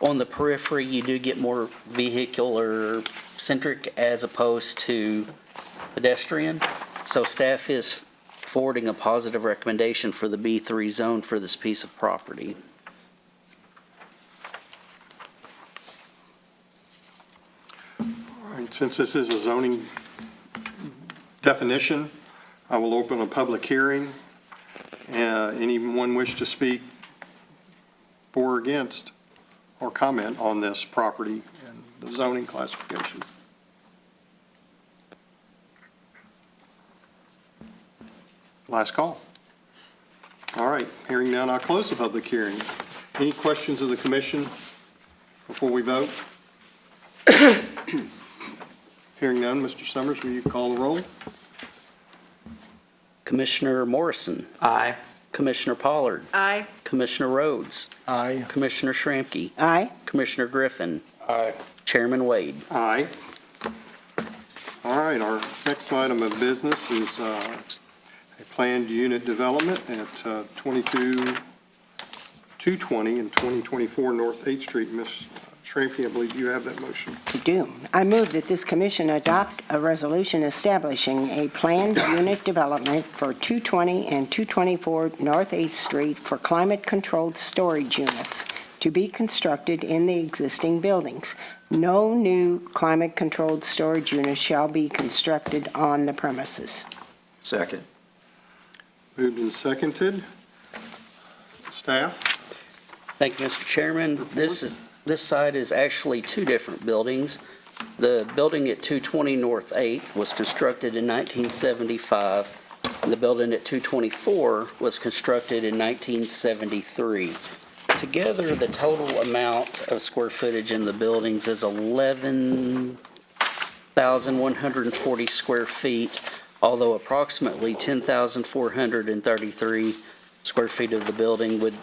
On the periphery, you do get more vehicular-centric as opposed to pedestrian. So staff is forwarding a positive recommendation for the B3 zone for this piece of property. All right, since this is a zoning definition, I will open a public hearing. Anyone wish to speak for or against or comment on this property and the zoning classification? Last call. All right, hearing none, I'll close the public hearing. Any questions of the commission before we vote? Hearing none, Mr. Summers, will you call the roll? Commissioner Morrison. Aye. Commissioner Pollard. Aye. Commissioner Rhodes. Aye. Commissioner Shramky. Aye. Commissioner Griffin. Aye. Chairman Wade. Aye. All right, our next item of business is a planned unit development at 220 and 2024 North 8th Street. Ms. Shramky, I believe you have that motion. I do. I move that this commission adopt a resolution establishing a planned unit development for 220 and 224 North 8th Street for climate-controlled storage units to be constructed in the existing buildings. No new climate-controlled storage units shall be constructed on the premises. Second. Moved and seconded. Staff? Thank you, Mr. Chairman. This site is actually two different buildings. The building at 220 North 8th was constructed in 1975. The building at 224 was constructed in 1973. Together, the total amount of square footage in the buildings is 11,140 square feet, although approximately 10,433 square feet of the building would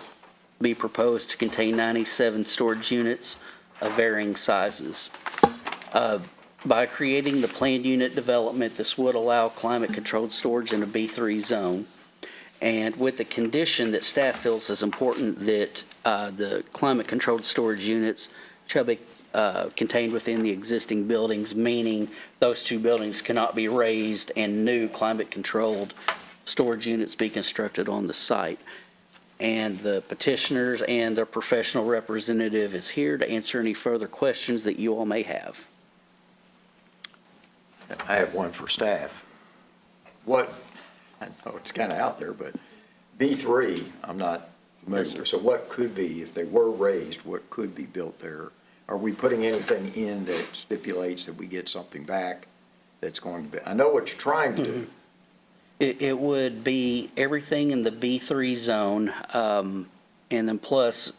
be proposed to contain 97 storage units of varying sizes. By creating the planned unit development, this would allow climate-controlled storage in a B3 zone, and with the condition that staff feels is important that the climate-controlled storage units shall be contained within the existing buildings, meaning those two buildings cannot be raised and new climate-controlled storage units be constructed on the site. And the petitioners and their professional representative is here to answer any further questions that you all may have. I have one for staff. I know it's kind of out there, but B3, I'm not familiar with. So what could be, if they were raised, what could be built there? Are we putting anything in that stipulates that we get something back that's going to be, I know what you're trying to do. It would be everything in the B3 zone, and then plus,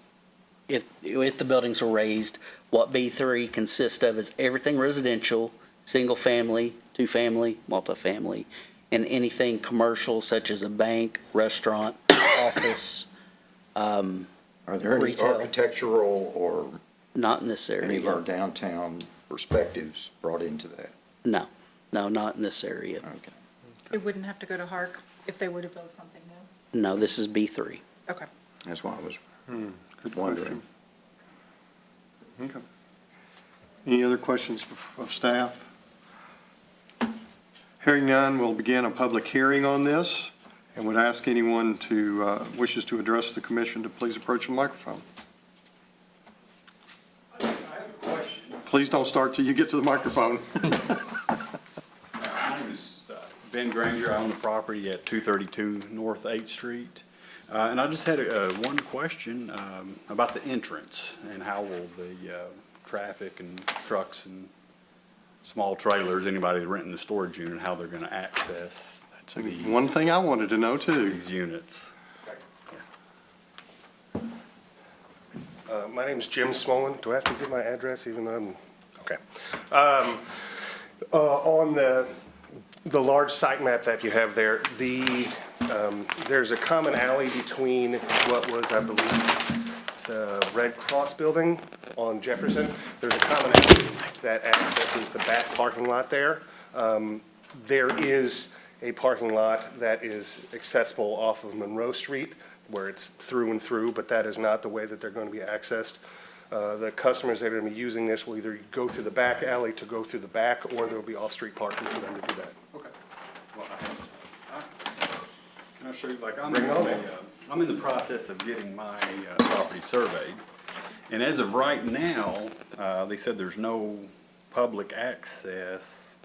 if the buildings are raised, what B3 consists of is everything residential, single-family, two-family, multifamily, and anything commercial such as a bank, restaurant, office, Are there any retail. architectural or Not in this area. any of our downtown perspectives brought into that? No, not in this area. Okay. It wouldn't have to go to Hark if they were to build something new? No, this is B3. Okay. That's why I was Good wondering. question. Okay. Any other questions of staff? Hearing none, we'll begin a public hearing on this and would ask anyone to wishes to address the commission to please approach the microphone. I have a question. Please don't start till you get to the microphone. My name is Ben Granger. I own the property at 232 North 8th Street. And I just had one question about the entrance and how will the traffic and trucks and small trailers, anybody renting the storage unit, how they're going to access these, One thing I wanted to know too. these units. My name's Jim Smolin. Do I have to give my address even though I'm, okay. On the large site map that you have there, there's a common alley between what was, I believe, the Red Cross building on Jefferson. There's a common alley that accesses the back parking lot there. There is a parking lot that is accessible off of Monroe Street, where it's through and through, but that is not the way that they're going to be accessed. The customers that are going to be using this will either go through the back alley to go through the back, or there will be off-street parking for them to do that. Okay. Well, can I show you, like, Bring it on, man. I'm in the process of getting my property surveyed. And as of right now, they said there's no public access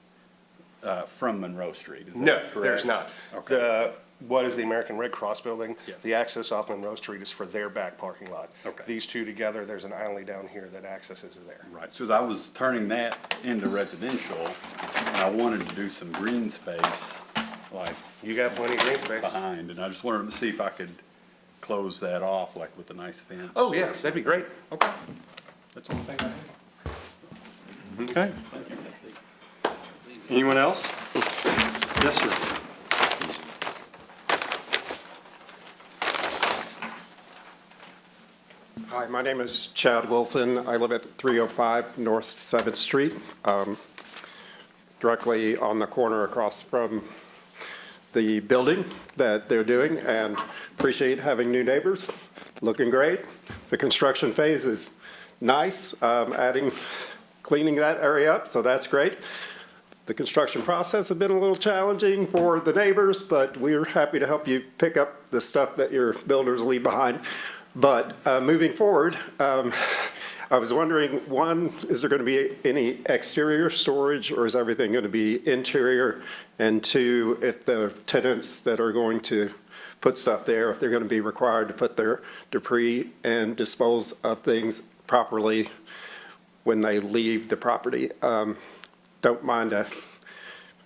from Monroe Street. Is that No, correct? there's not. Okay. What is the American Red Cross building? Yes. The access off Monroe Street is for their back parking lot. Okay. These two together, there's an alley down here that accesses there. Right, so as I was turning that into residential, and I wanted to do some green space, like You got plenty of green space. behind, and I just wanted to see if I could close that off, like with a nice fence. Oh, yeah, that'd be great. Okay. That's the only thing I have. Okay. Anyone else? Yes, sir. Hi, my name is Chad Wilson. I live at 305 North 7th Street, directly on the corner across from the building that they're doing, and appreciate having new neighbors. Looking great. The construction phase is nice, cleaning that area up, so that's great. The construction process has been a little challenging for the neighbors, but we're happy to help you pick up the stuff that your builders leave behind. But moving forward, I was wondering, one, is there going to be any exterior storage, or is everything going to be interior? And two, if the tenants that are going to put stuff there, if they're going to be required to put their debris and dispose of things properly when they leave the property. Don't mind to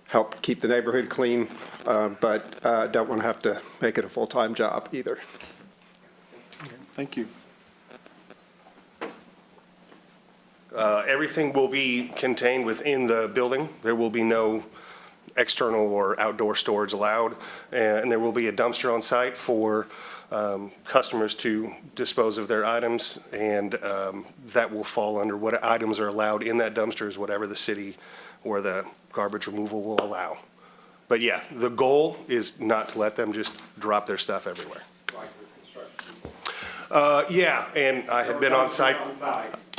help keep the neighborhood clean, but don't want to have to make it a full-time job either. Thank you. Everything will be contained within the building. There will be no external or outdoor storage allowed, and there will be a dumpster on site for customers to dispose of their items, and that will fall under what items are allowed in that dumpster is whatever the city or the garbage removal will allow. But yeah, the goal is not to let them just drop their stuff everywhere. Yeah, and I have been on site.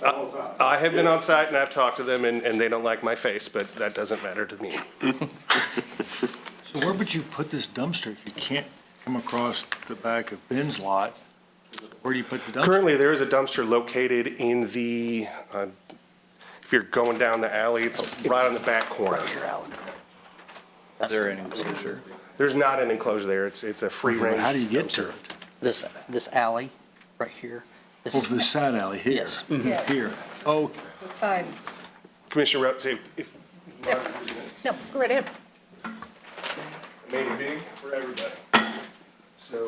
I have been on site and I've talked to them, and they don't like my face, but that doesn't matter to me. So where would you put this dumpster if you can't come across the back of Ben's lot? Where do you put the dumpster? Currently, there is a dumpster located in the, if you're going down the alley, it's right on the back corner. Is there an enclosure? There's not an enclosure there. It's a free range. How do you get to dumpster. it? This alley right here. This- Over the side alley here? Yes. Here. Oh, The side. Commissioner Rhodes, if, No, go right ahead. made it big for everybody. So.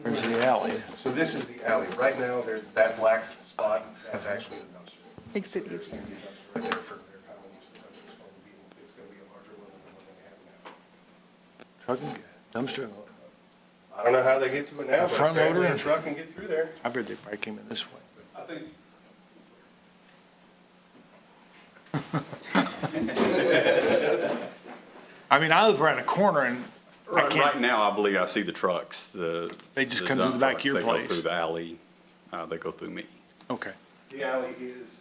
there's the alley. So this is the alley. Right now, there's that black spot, that's actually the dumpster. Makes it There's easier. gonna be a dumpster right there for their common use. The dumpster's going to be, it's gonna be a larger one than the one they have now. Truck and dumpster. I don't know how they get to it now, A but front apparently loader? a truck can get through there. I bet they probably came in this way. I think. I mean, I live around a corner and I Right can't, now, I believe I see the trucks, They just come through the dump back of your trucks. They place. go through the alley, they go through me. okay. The alley is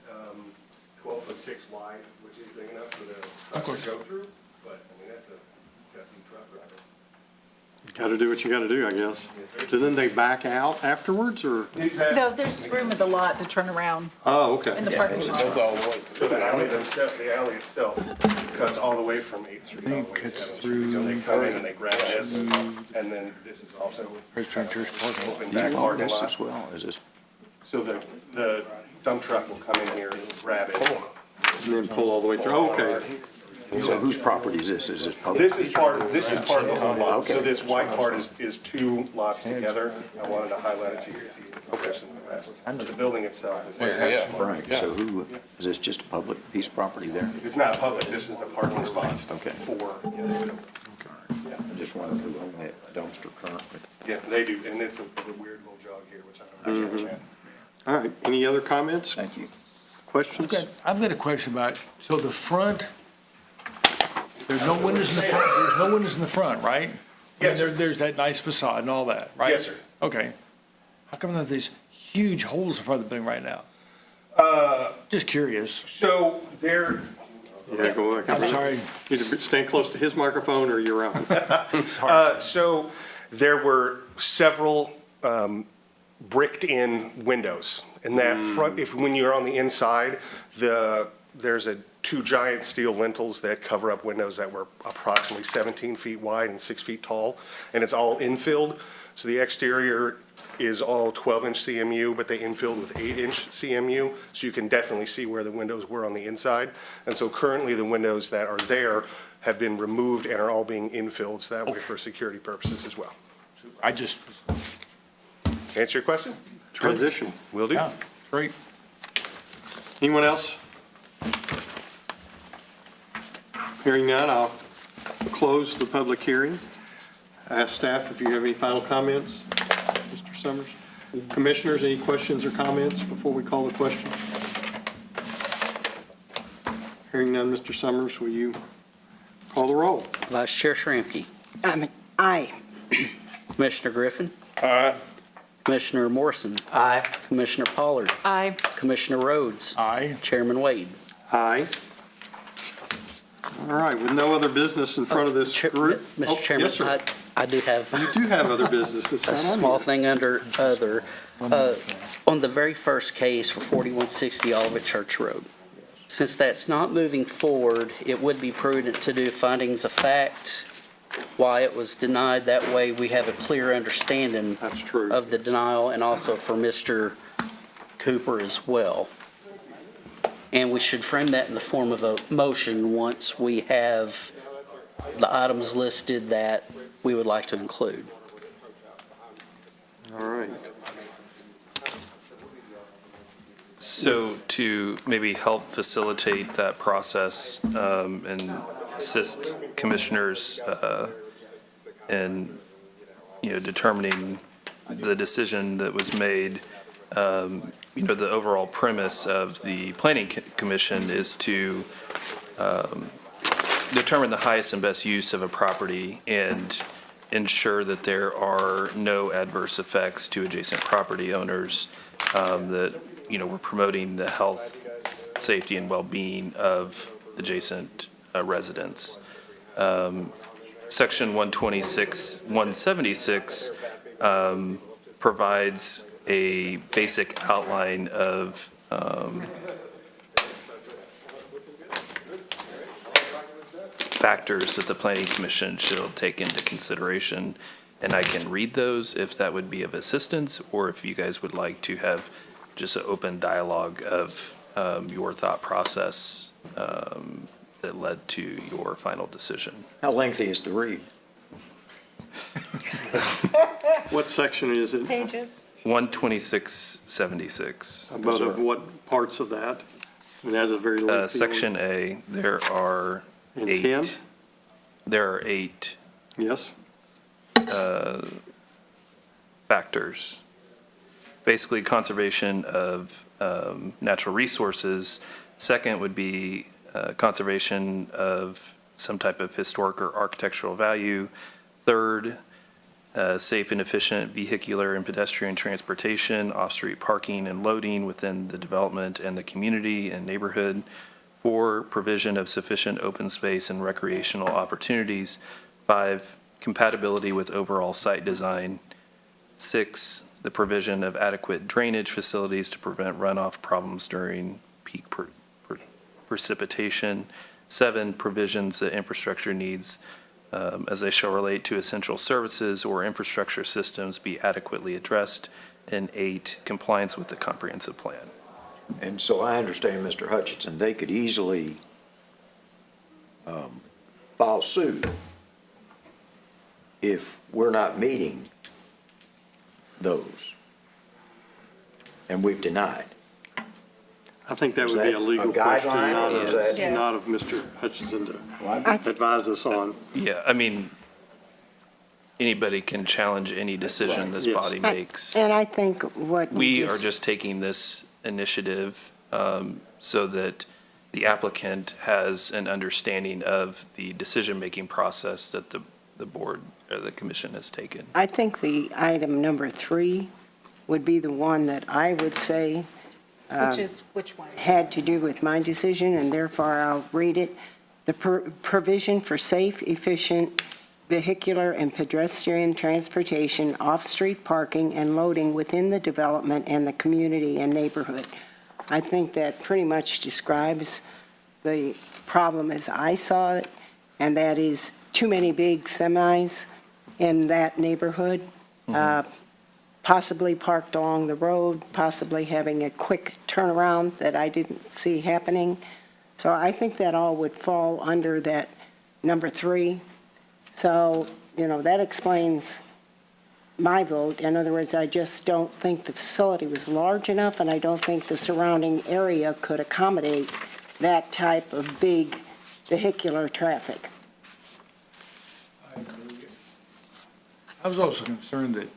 12'6" wide, which is big enough for the truck to go through, but I mean, that's a gutsy truck driver. Got to do what you got to do, I guess. So then they back out afterwards, or? No, there's room in the lot to turn around Oh, okay. in the parking lot. So the alley itself cuts all the way from 8th Street all the way to Cuts 7th Street. So they come in and they grab this, and then this is also Presbyterian Church parking lot. open back parking lot. as well? Is this? So the dump truck will come in here, grab it. And then pull all the way through. Oh, okay. So whose property is this? Is it public? This is part of the whole lot. So Okay. this white part is two lots together. I wanted to highlight it so you can see the comparison of the rest. But the building itself is. Right, so who, is this just a public piece of property there? It's not public, this is the parking spot Okay. for, I just wondered who owned that dumpster currently. yeah, they do, and it's a weird little jog here, which I don't understand. All right. Any other comments, Thank you. questions? I've got a question about, so the front There's no windows in the front, there's no windows in the front, right? Yes, sir. There's that nice facade and all that, right? Yes, sir. Okay. How come there's these huge holes in front of the building right now? Just curious. So there, Yeah, go ahead. I'm sorry. Either stand close to his microphone or your own. so there were several bricked-in windows. And that front, when you're on the inside, there's two giant steel lintels that cover up windows that were approximately 17 feet wide and 6 feet tall, and it's all infilled. So the exterior is all 12-inch CMU, but they infilled with 8-inch CMU, so you can definitely see where the windows were on the inside. And so currently, the windows that are there have been removed and are all being infilled, so that way for security purposes as well. I just, Answer your question? Transition. Will do. yeah, great. Anyone else? Hearing none, I'll close the public hearing. Ask staff if you have any final comments. Mr. Summers? Commissioners, any questions or comments before we call the question? Hearing none, Mr. Summers, will you call the roll? Vice Chair Schramke. Aye. Commissioner Griffin. Aye. Commissioner Morrison. Aye. Commissioner Pollard. Aye. Commissioner Rhodes. Aye. Chairman Wade. Aye. All right, with no other business in front of this group. Oh, Mr. Chairman, yes, sir. I do have You do have other business. It's a not on small here. thing under other. On the very first case for 4160 Olivet Church Road, since that's not moving forward, it would be prudent to do findings of fact, why it was denied. That way, we have a clear understanding That's true. of the denial, and also for Mr. Cooper as well. And we should frame that in the form of a motion once we have the items listed that we would like to include. All right. So to maybe help facilitate that process and assist commissioners in, determining the decision that was made, the overall premise of the Planning Commission is to determine the highest and best use of a property and ensure that there are no adverse effects to adjacent property owners, that, we're promoting the health, safety, and well-being of adjacent residents. Section 176 provides a basic outline of factors that the Planning Commission should take into consideration. And I can read those if that would be of assistance, or if you guys would like to have just an open dialogue of your thought process that led to your final decision. How lengthy is the read? What section is it? Pages. 12676. About of what parts of that? It has a very lengthy. Section A, there are Intent? 8. There are 8 Yes. factors. Basically, conservation of natural resources. Second would be conservation of some type of historic or architectural value. Third, safe and efficient vehicular and pedestrian transportation, off-street parking and loading within the development and the community and neighborhood. 4, provision of sufficient open space and recreational opportunities. 5, compatibility with overall site design. 6, the provision of adequate drainage facilities to prevent runoff problems during peak precipitation. 7, provisions that infrastructure needs as they shall relate to essential services or infrastructure systems be adequately addressed. And 8, compliance with the comprehensive plan. And so I understand, Mr. Hutchinson, they could easily file suit if we're not meeting those, and we've denied. I think that Is would be that a legal a question, guideline, not or is of, that- not of Mr. Hutchinson to I advise us on. Yeah, I mean, anybody can challenge any decision this Yes. body makes. And I think what We are just taking this initiative so that the applicant has an understanding of the decision-making process that the board or the commission has taken. I think the item number 3 would be the one that I would say Which one? had to do with my decision, and therefore I'll read it. The provision for safe, efficient vehicular and pedestrian transportation, off-street parking, and loading within the development and the community and neighborhood. I think that pretty much describes the problem as I saw it, and that is too many big semis in that neighborhood, possibly parked along the road, possibly having a quick turnaround that I didn't see happening. So I think that all would fall under that number 3. So, that explains my vote. In other words, I just don't think the facility was large enough, and I don't think the surrounding area could accommodate that type of big vehicular traffic. I was also concerned that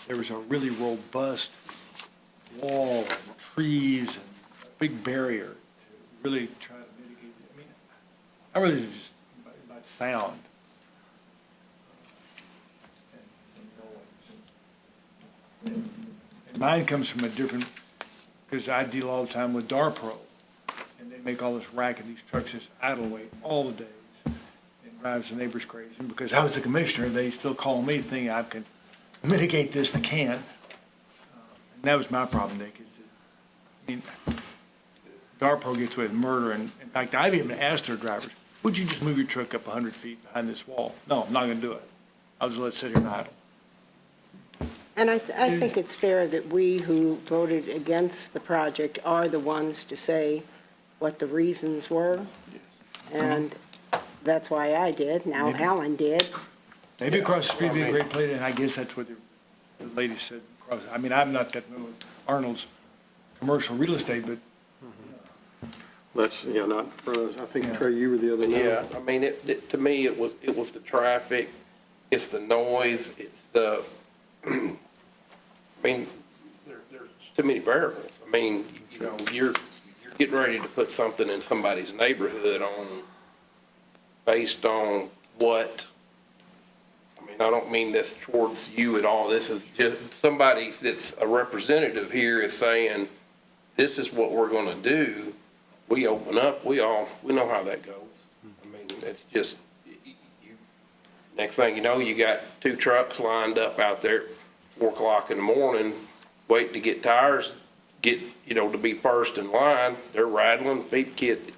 there was a really robust wall of trees and a big barrier to really try to mitigate it. I mean, I really just, about sound. And mine comes from a different, because I deal all the time with DARPro, and they make all this racket, these trucks just idle away all the days, and drives the neighbors crazy. And because I was the commissioner, they still call me thinking I can mitigate this, and can't. And that was my problem, Nick, is that, I mean, DARPro gets away with murder, and in fact, I've even asked their drivers, would you just move your truck up 100 feet behind this wall? No, I'm not gonna do it. I'll just let it sit here and idle. And I think it's fair that we who voted against the project are the ones to say what the reasons were. And that's why I did. Now Alan did. Maybe across the street would be a great place, and I guess that's what the lady said. I mean, I'm not that familiar with Arnold's commercial real estate, but Let's, not, I think, Trey, you were the other one. Yeah, I mean, to me, it was the traffic, it's the noise, it's the, I mean, there's too many variables. I mean, you're getting ready to put something in somebody's neighborhood based on what, I mean, I don't mean this towards you at all. This is just somebody that's a representative here is saying, this is what we're gonna do. We open up, we know how that goes. I mean, it's just, next thing you know, you got 2 trucks lined up out there at 4 o'clock in the morning, waiting to get tires, to be first in line. They're rattling, feed kid.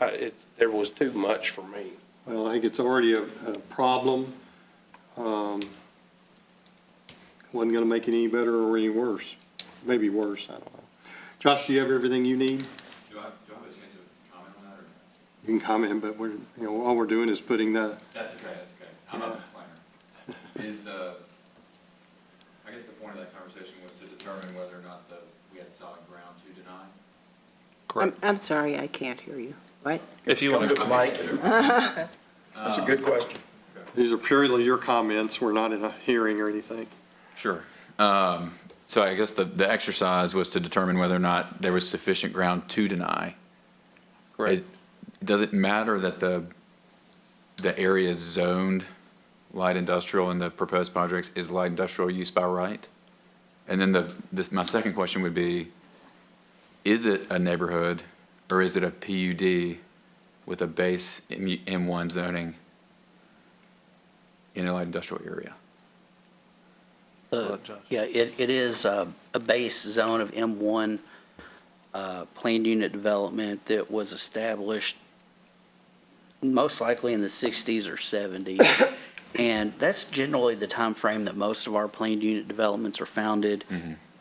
There was too much for me. Well, I think it's already a problem. Wasn't going to make it any better or any worse. Maybe worse, I don't know. Josh, do you have everything you need? Do I have a chance to comment on that, or? You can comment, but all we're doing is putting that. That's okay. I'm not the planner. I guess the point of that conversation was to determine whether or not we had solid ground to deny. Correct. I'm sorry, I can't hear you. What? If you want to. That's a good question. These are purely your comments. We're not in a hearing or anything. Sure. So I guess the exercise was to determine whether or not there was sufficient ground to deny. Correct. Does it matter that the area is zoned light industrial and the proposed projects is light industrial use by right? And then my second question would be, is it a neighborhood or is it a PUD with a base M1 zoning in a light industrial area? Yeah, it is a base zone of M1 planned unit development that was established most likely in the 60s or 70s. And that's generally the time frame that most of our planned unit developments are founded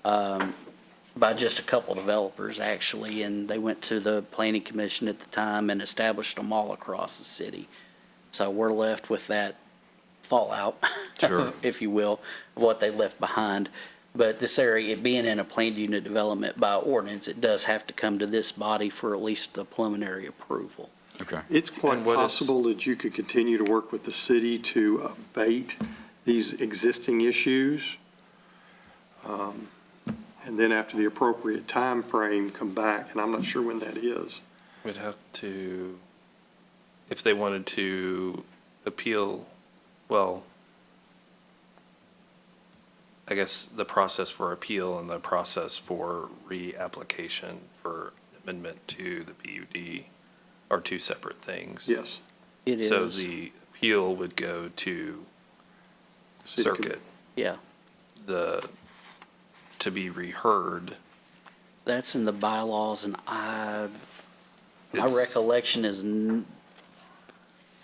by just a couple developers, actually. And they went to the Planning Commission at the time and established them all across the city. So we're left with that fallout, Sure. if you will, of what they left behind. But this area, it being in a planned unit development by ordinance, it does have to come to this body for at least the preliminary approval. Okay. It's quite possible that you could continue to work with the city to abate these existing issues. and then after the appropriate time frame, come back, and I'm not sure when that is. We'd have to, if they wanted to appeal, well, I guess the process for appeal and the process for reapplication for amendment to the PUD are two separate things. Yes. It So is. the appeal would go to City Com- circuit, Yeah, to be reheard. that's in the bylaws, and my It's- recollection is,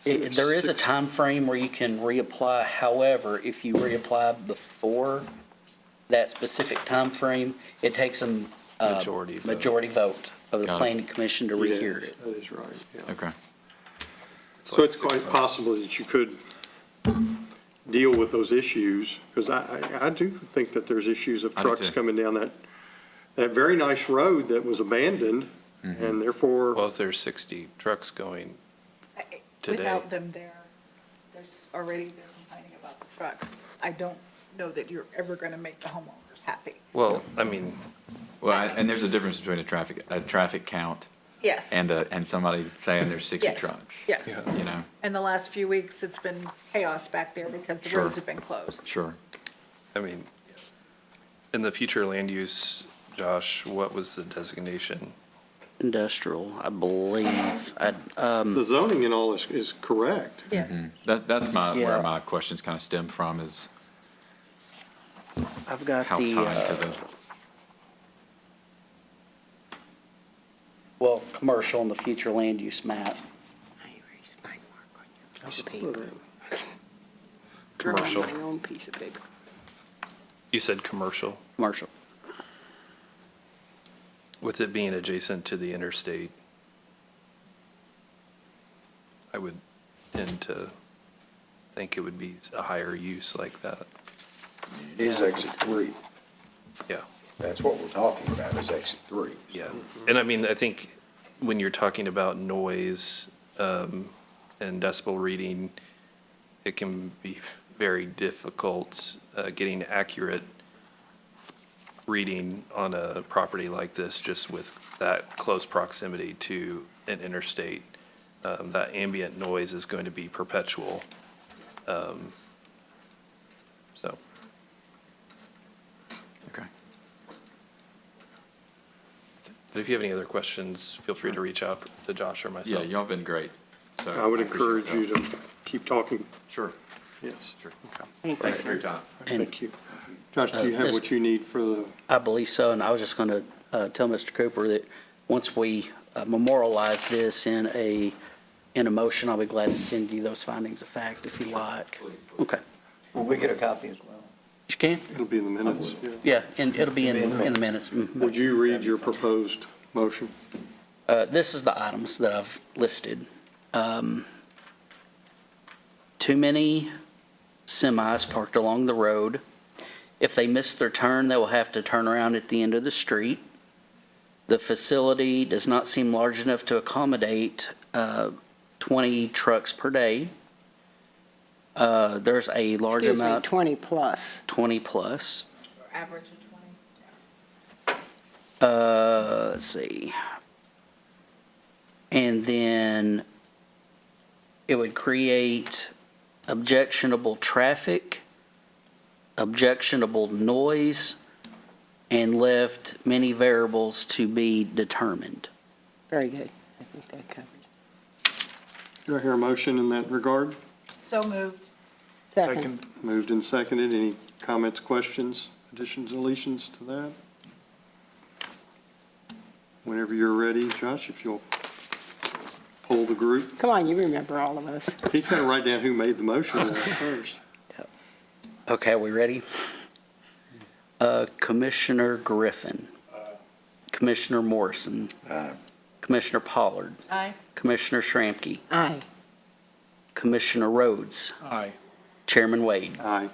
there is a time frame where you can reapply. However, if you reapply before that specific time frame, it takes a Majority vote. majority vote of the Got it. planning commission to rehear Yes, it. that is right, yeah. Okay. So it's quite possible that you could deal with those issues, because I do think that there's issues of I do trucks too. coming down that very nice road that was abandoned, and therefore, Well, if there's 60 trucks going today. Without them there, there's already been complaining about the trucks. I don't know that you're ever going to make the homeowners happy. Well, I mean, And there's a difference between a traffic count Yes. and somebody saying there's 60 Yes, trucks. yes. You know, In the last few weeks, it's been chaos back there because the Sure. roads have been closed. sure. I mean, in the future land use, Josh, what was the designation? Industrial, I believe. the zoning and all is correct. Yeah. That's Yeah. where my questions kind of stem from is I've got how tied to the, the, well, commercial and the future land use map. Commercial. My own piece of paper. You said commercial. Commercial. With it being adjacent to the interstate, I would tend to think it would be a higher use like that. It is exit 3. Yeah. That's what we're talking about, is exit 3. Yeah, and I mean, I think when you're talking about noise and decibel reading, it can be very difficult getting accurate reading on a property like this, just with that close proximity to an interstate. That ambient noise is going to be perpetual. So. okay. So if you have any other questions, feel free to reach out to Josh or myself. Yeah, y'all been great. So I would appreciate encourage that. you to keep talking. Sure, Yes. sure. Thank For your time. Thank you. Josh, do you have what you need for the, I believe so, and I was just going to tell Mr. Cooper that once we memorialize this in a motion, I'll be glad to send you those findings of fact if you like. Okay. Will we get a copy as well? You can? it'll be in the minutes? yeah. Yeah, and it'll be in the minutes. Mhm. Would you read your proposed motion? This is the items that I've listed. Too many semis parked along the road. If they miss their turn, they will have to turn around at the end of the street. The facility does not seem large enough to accommodate 20 trucks per day. There's a large Excuse me, amount, 20 plus. 20 plus. Average of 20. Let's see. And then it would create objectionable traffic, objectionable noise, and left many variables to be determined. Very good. I think that covers. Do I hear a motion in that regard? So moved. Second. Moved and seconded. Any comments, questions, additions, deletions to that? Whenever you're ready, Josh, if you'll poll the group. Come on, you remember all of us. He's got to write down who made the motion first. Okay, are we ready? Commissioner Griffin. Commissioner Morrison. Commissioner Pollard. Aye. Commissioner Shramky. Aye. Commissioner Rhodes. Aye. Chairman Wade. Aye.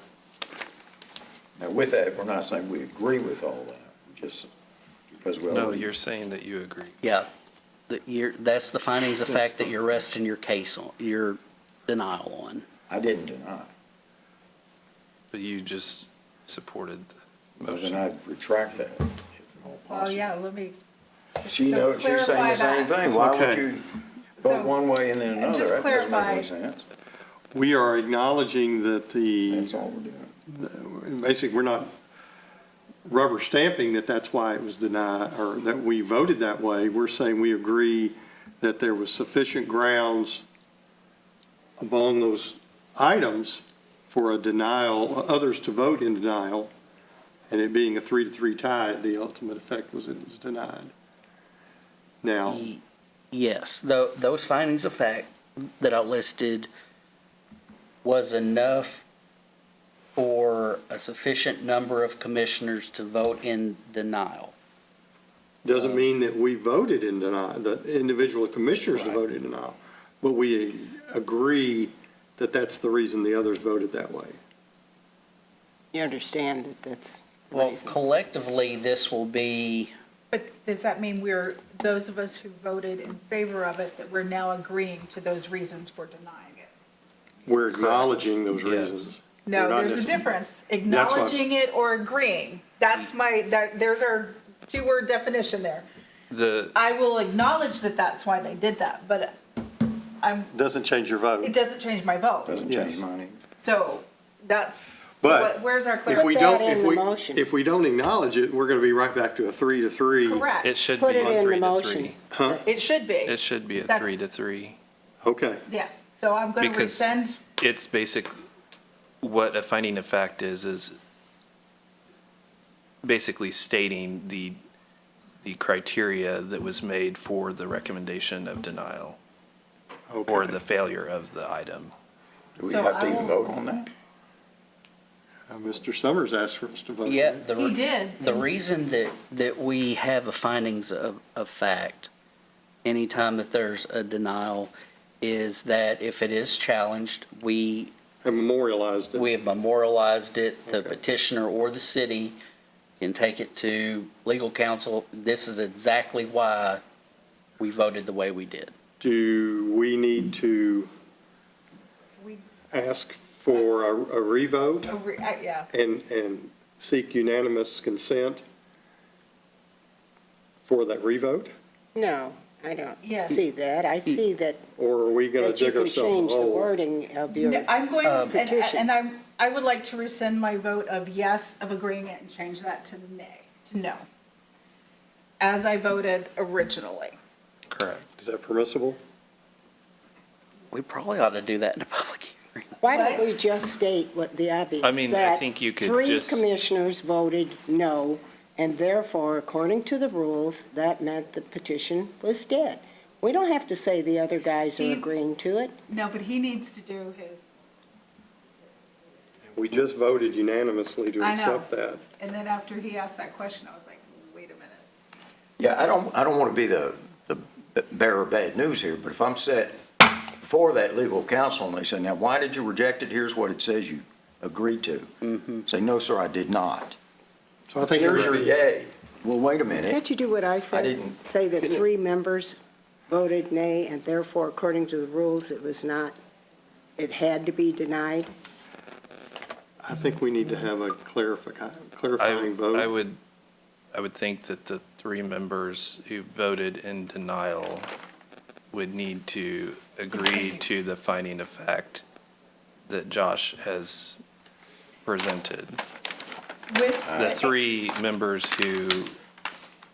Now, with that, we're not saying we agree with all that, just because we No, already. you're saying that you agree. Yeah, that's the findings of fact that you're resting your case on, your denial on. I didn't deny. But you just supported Well, then I'd retract that. if at all Well, possible. yeah, let me. She so knows, she's saying the clarify same that. thing. Why would Okay. you So- vote one way and then and another? just That doesn't make any clarify. sense. We are acknowledging that That's all we're doing. basically, we're not rubber stamping that that's why it was denied, or that we voted that way. We're saying we agree that there was sufficient grounds among those items for a denial, others to vote in denial, and it being a 3-3 tie, the ultimate effect was it was denied. Now, Yes, those findings of fact that I listed was enough for a sufficient number of commissioners to vote in denial. doesn't mean that we voted in denial, that individual commissioners voted in denial, but we agree that that's the reason the others voted that way. You understand that that's the Well, reason. collectively, this will be, But does that mean we're, those of us who voted in favor of it, that we're now agreeing to those reasons for denying it? We're acknowledging those Yes. reasons. No, We're not there's a necess- difference, what- acknowledging it or agreeing. That's there's our two-word definition there. I will acknowledge that that's why they did that, but Doesn't change your it vote. doesn't change my vote. Doesn't change mine either. So that's, But where's our if clarification? we Put don't, that in the motion. if we don't acknowledge it, we're going to be right back to a 3-3. Correct. It should Put be it a in the 3 to motion. 3. Huh? It should be. It should be a That's- 3 to 3. Okay. Yeah, so I'm going to Because- rescind. It's what a finding of fact is basically stating the criteria that was made for the recommendation of denial or Okay. the failure of the item. Do we So have to I even will- vote on that? Mr. Summers asked for us to vote. yeah, He did. the reason that we have a findings of fact, anytime that there's a denial, is that if it is challenged, we And memorialized it. We have memorialized it. The Okay. petitioner or the city can take it to legal counsel. This is exactly why we voted the way we did. Do we need to We- ask for a revote Yeah. and seek unanimous consent for that revote? No, I don't Yes. see that. I see that Or are we going that to you dig can ourselves a change the hole? wording of your No, I'm going, petition. and I would like to rescind my vote of yes, of agreeing it, and change that to nay, to no, as I voted originally. Correct. Is that permissible? We probably ought to do that in a public hearing. Why What? don't we just state what the obvious? I mean, I that think you could Three just- commissioners voted no, and therefore, according to the rules, that meant the petition was dead. We don't have to say the other guys are He- agreeing to it. No, but he needs to do his, We just voted unanimously to I know. accept that. and then after he asked that question, I was like, wait a minute. Yeah, I don't want to be the bearer of bad news here, but if I'm set before that legal counsel and they say, now, why did you reject it? Here's what it says you agreed to. Say, no, sir, I did not. So I think Here's your everybody- yay. Well, wait a minute. Can't you do what I said? didn't- Say that three members voted nay, and therefore, according to the rules, it was not, it had to be denied? I think we need to have a clarifying vote. I would think that the 3 members who voted in denial would need to agree to the finding of fact that Josh has presented. With, The 3 members who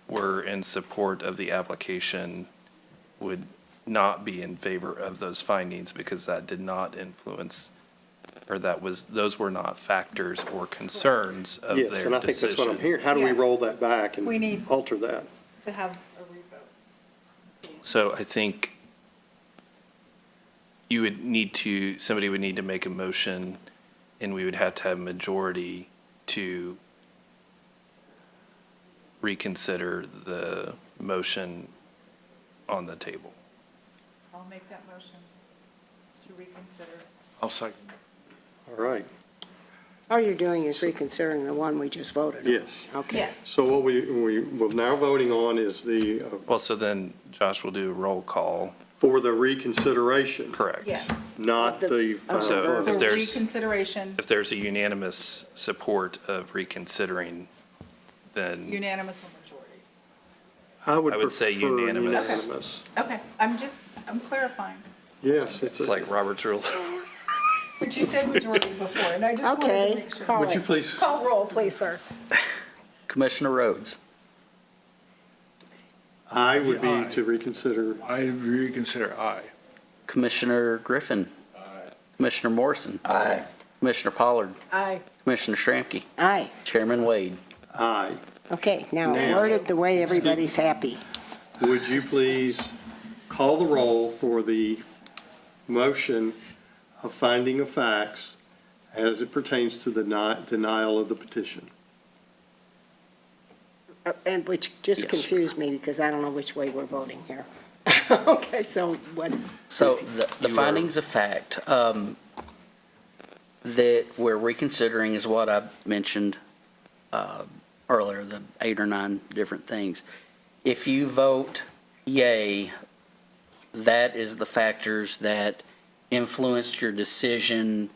were in support of the application would not be in favor of those findings because that did not influence, or those were not factors or concerns of their Yes, and I think that's what I'm decision. hearing. How do we Yes. roll that back and We need- alter that? to have a revote. So I think somebody would need to make a motion, and we would have to have a majority to reconsider the motion on the table. I'll make that motion to reconsider. I'll second. All right, All you're doing is reconsidering the one we just voted on. yes. Okay. Yes. So what we're now voting on is Well, so then Josh will do a roll call. for the reconsideration, Correct. Yes. not the final So vote. if For there's- reconsideration, If there's a unanimous support of reconsidering then Unanimous or majority? I would I would say prefer unanimous. unanimous. Okay, I'm clarifying. Yes, it's like Robert's rules. But you said majority before, and I just wanted to Okay, make sure. call Would you it. please? Call roll, please, sir. Commissioner Rhodes, I would be Aye. to reconsider. I reconsider aye. Commissioner Griffin. Commissioner Morrison. Aye. Commissioner Pollard. Aye. Commissioner Shramky. Aye. Chairman Wade. Aye. Okay, now Now- word it the way everybody's happy. Would you please call the roll for the motion of finding of facts as it pertains to the denial of the petition? And which just Yes. confused me because I don't know which way we're voting here. Okay, so what? So the findings of fact that we're reconsidering is what I mentioned earlier, the 8 or 9 different things. If you vote yay, that is the factors that influenced your decision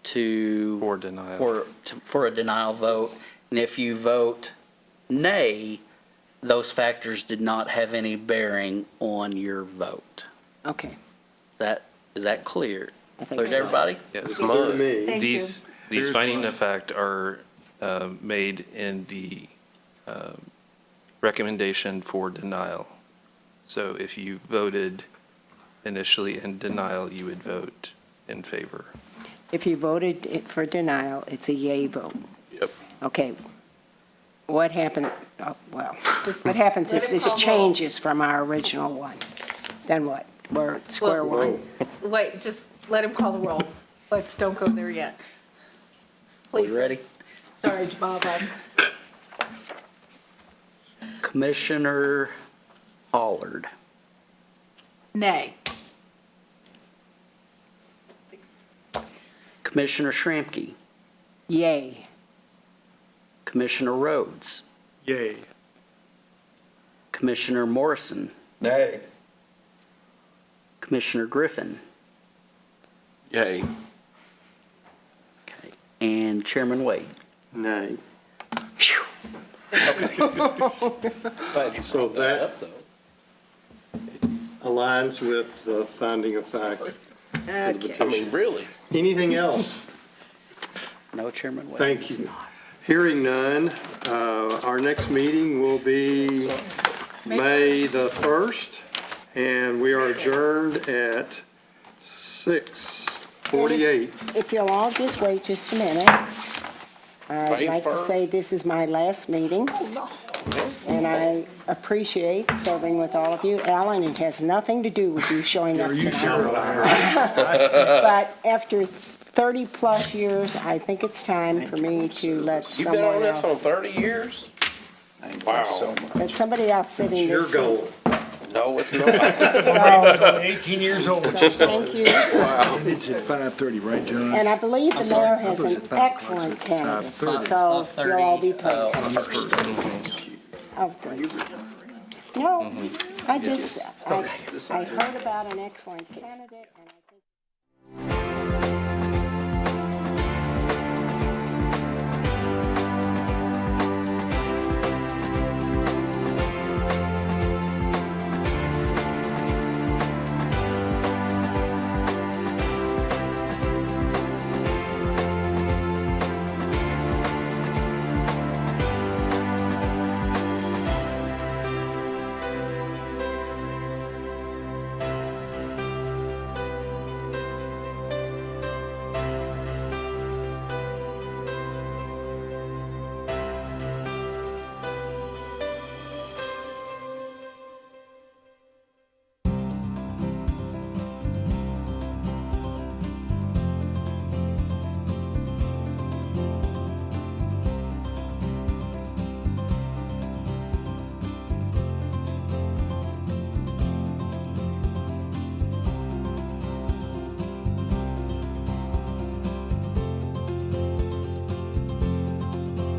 to. For denial. For a denial vote. And if you vote nay, those factors did not have any bearing on your vote. Okay. Is that clear? I think Clear to so. everybody? Yes. Clear to me. Thank you. These findings of fact are made in the recommendation for denial. So if you voted initially in denial, you would vote in favor. If you voted for denial, it's a yay vote. Yep. Okay. What happened, what happens if let it this call roll. changes from our original one? Then what? We're at square one. Wait, just let him call the roll. Don't go there yet. We Please, sir. ready? Sorry, Bob. Commissioner Pollard. Nay. Commissioner Shramky. Yay. Commissioner Rhodes. Yay. Commissioner Morrison. Nay. Commissioner Griffin. Yay. Okay. And Chairman Wade. Nay. Glad you So brought that- up, though. Aligns with the finding of fact for the Okay. petition. Really? Anything else? No, Chairman Wade. Thank you. Hearing none, our next meeting will be May the 1st, and we are adjourned at 6:48. If you'll all just wait just a minute. I'd like to say this is my last meeting, and I appreciate serving with all of you. Alan, it has nothing to do with you showing up tonight. But after 30-plus years, I think it's time for me to let You've been on someone this on else, 30 years? Wow. let somebody else sit in Your this seat. goal. No, it's not. So, 18 years old. so thank you. It's at 5:30, right, John? And I believe the mayor has thought it was an at 5 o'clock, excellent so it's candidate, 5:30. so you'll all be pleased. On the first. Oh, good. No, I just, I heard about an excellent candidate and I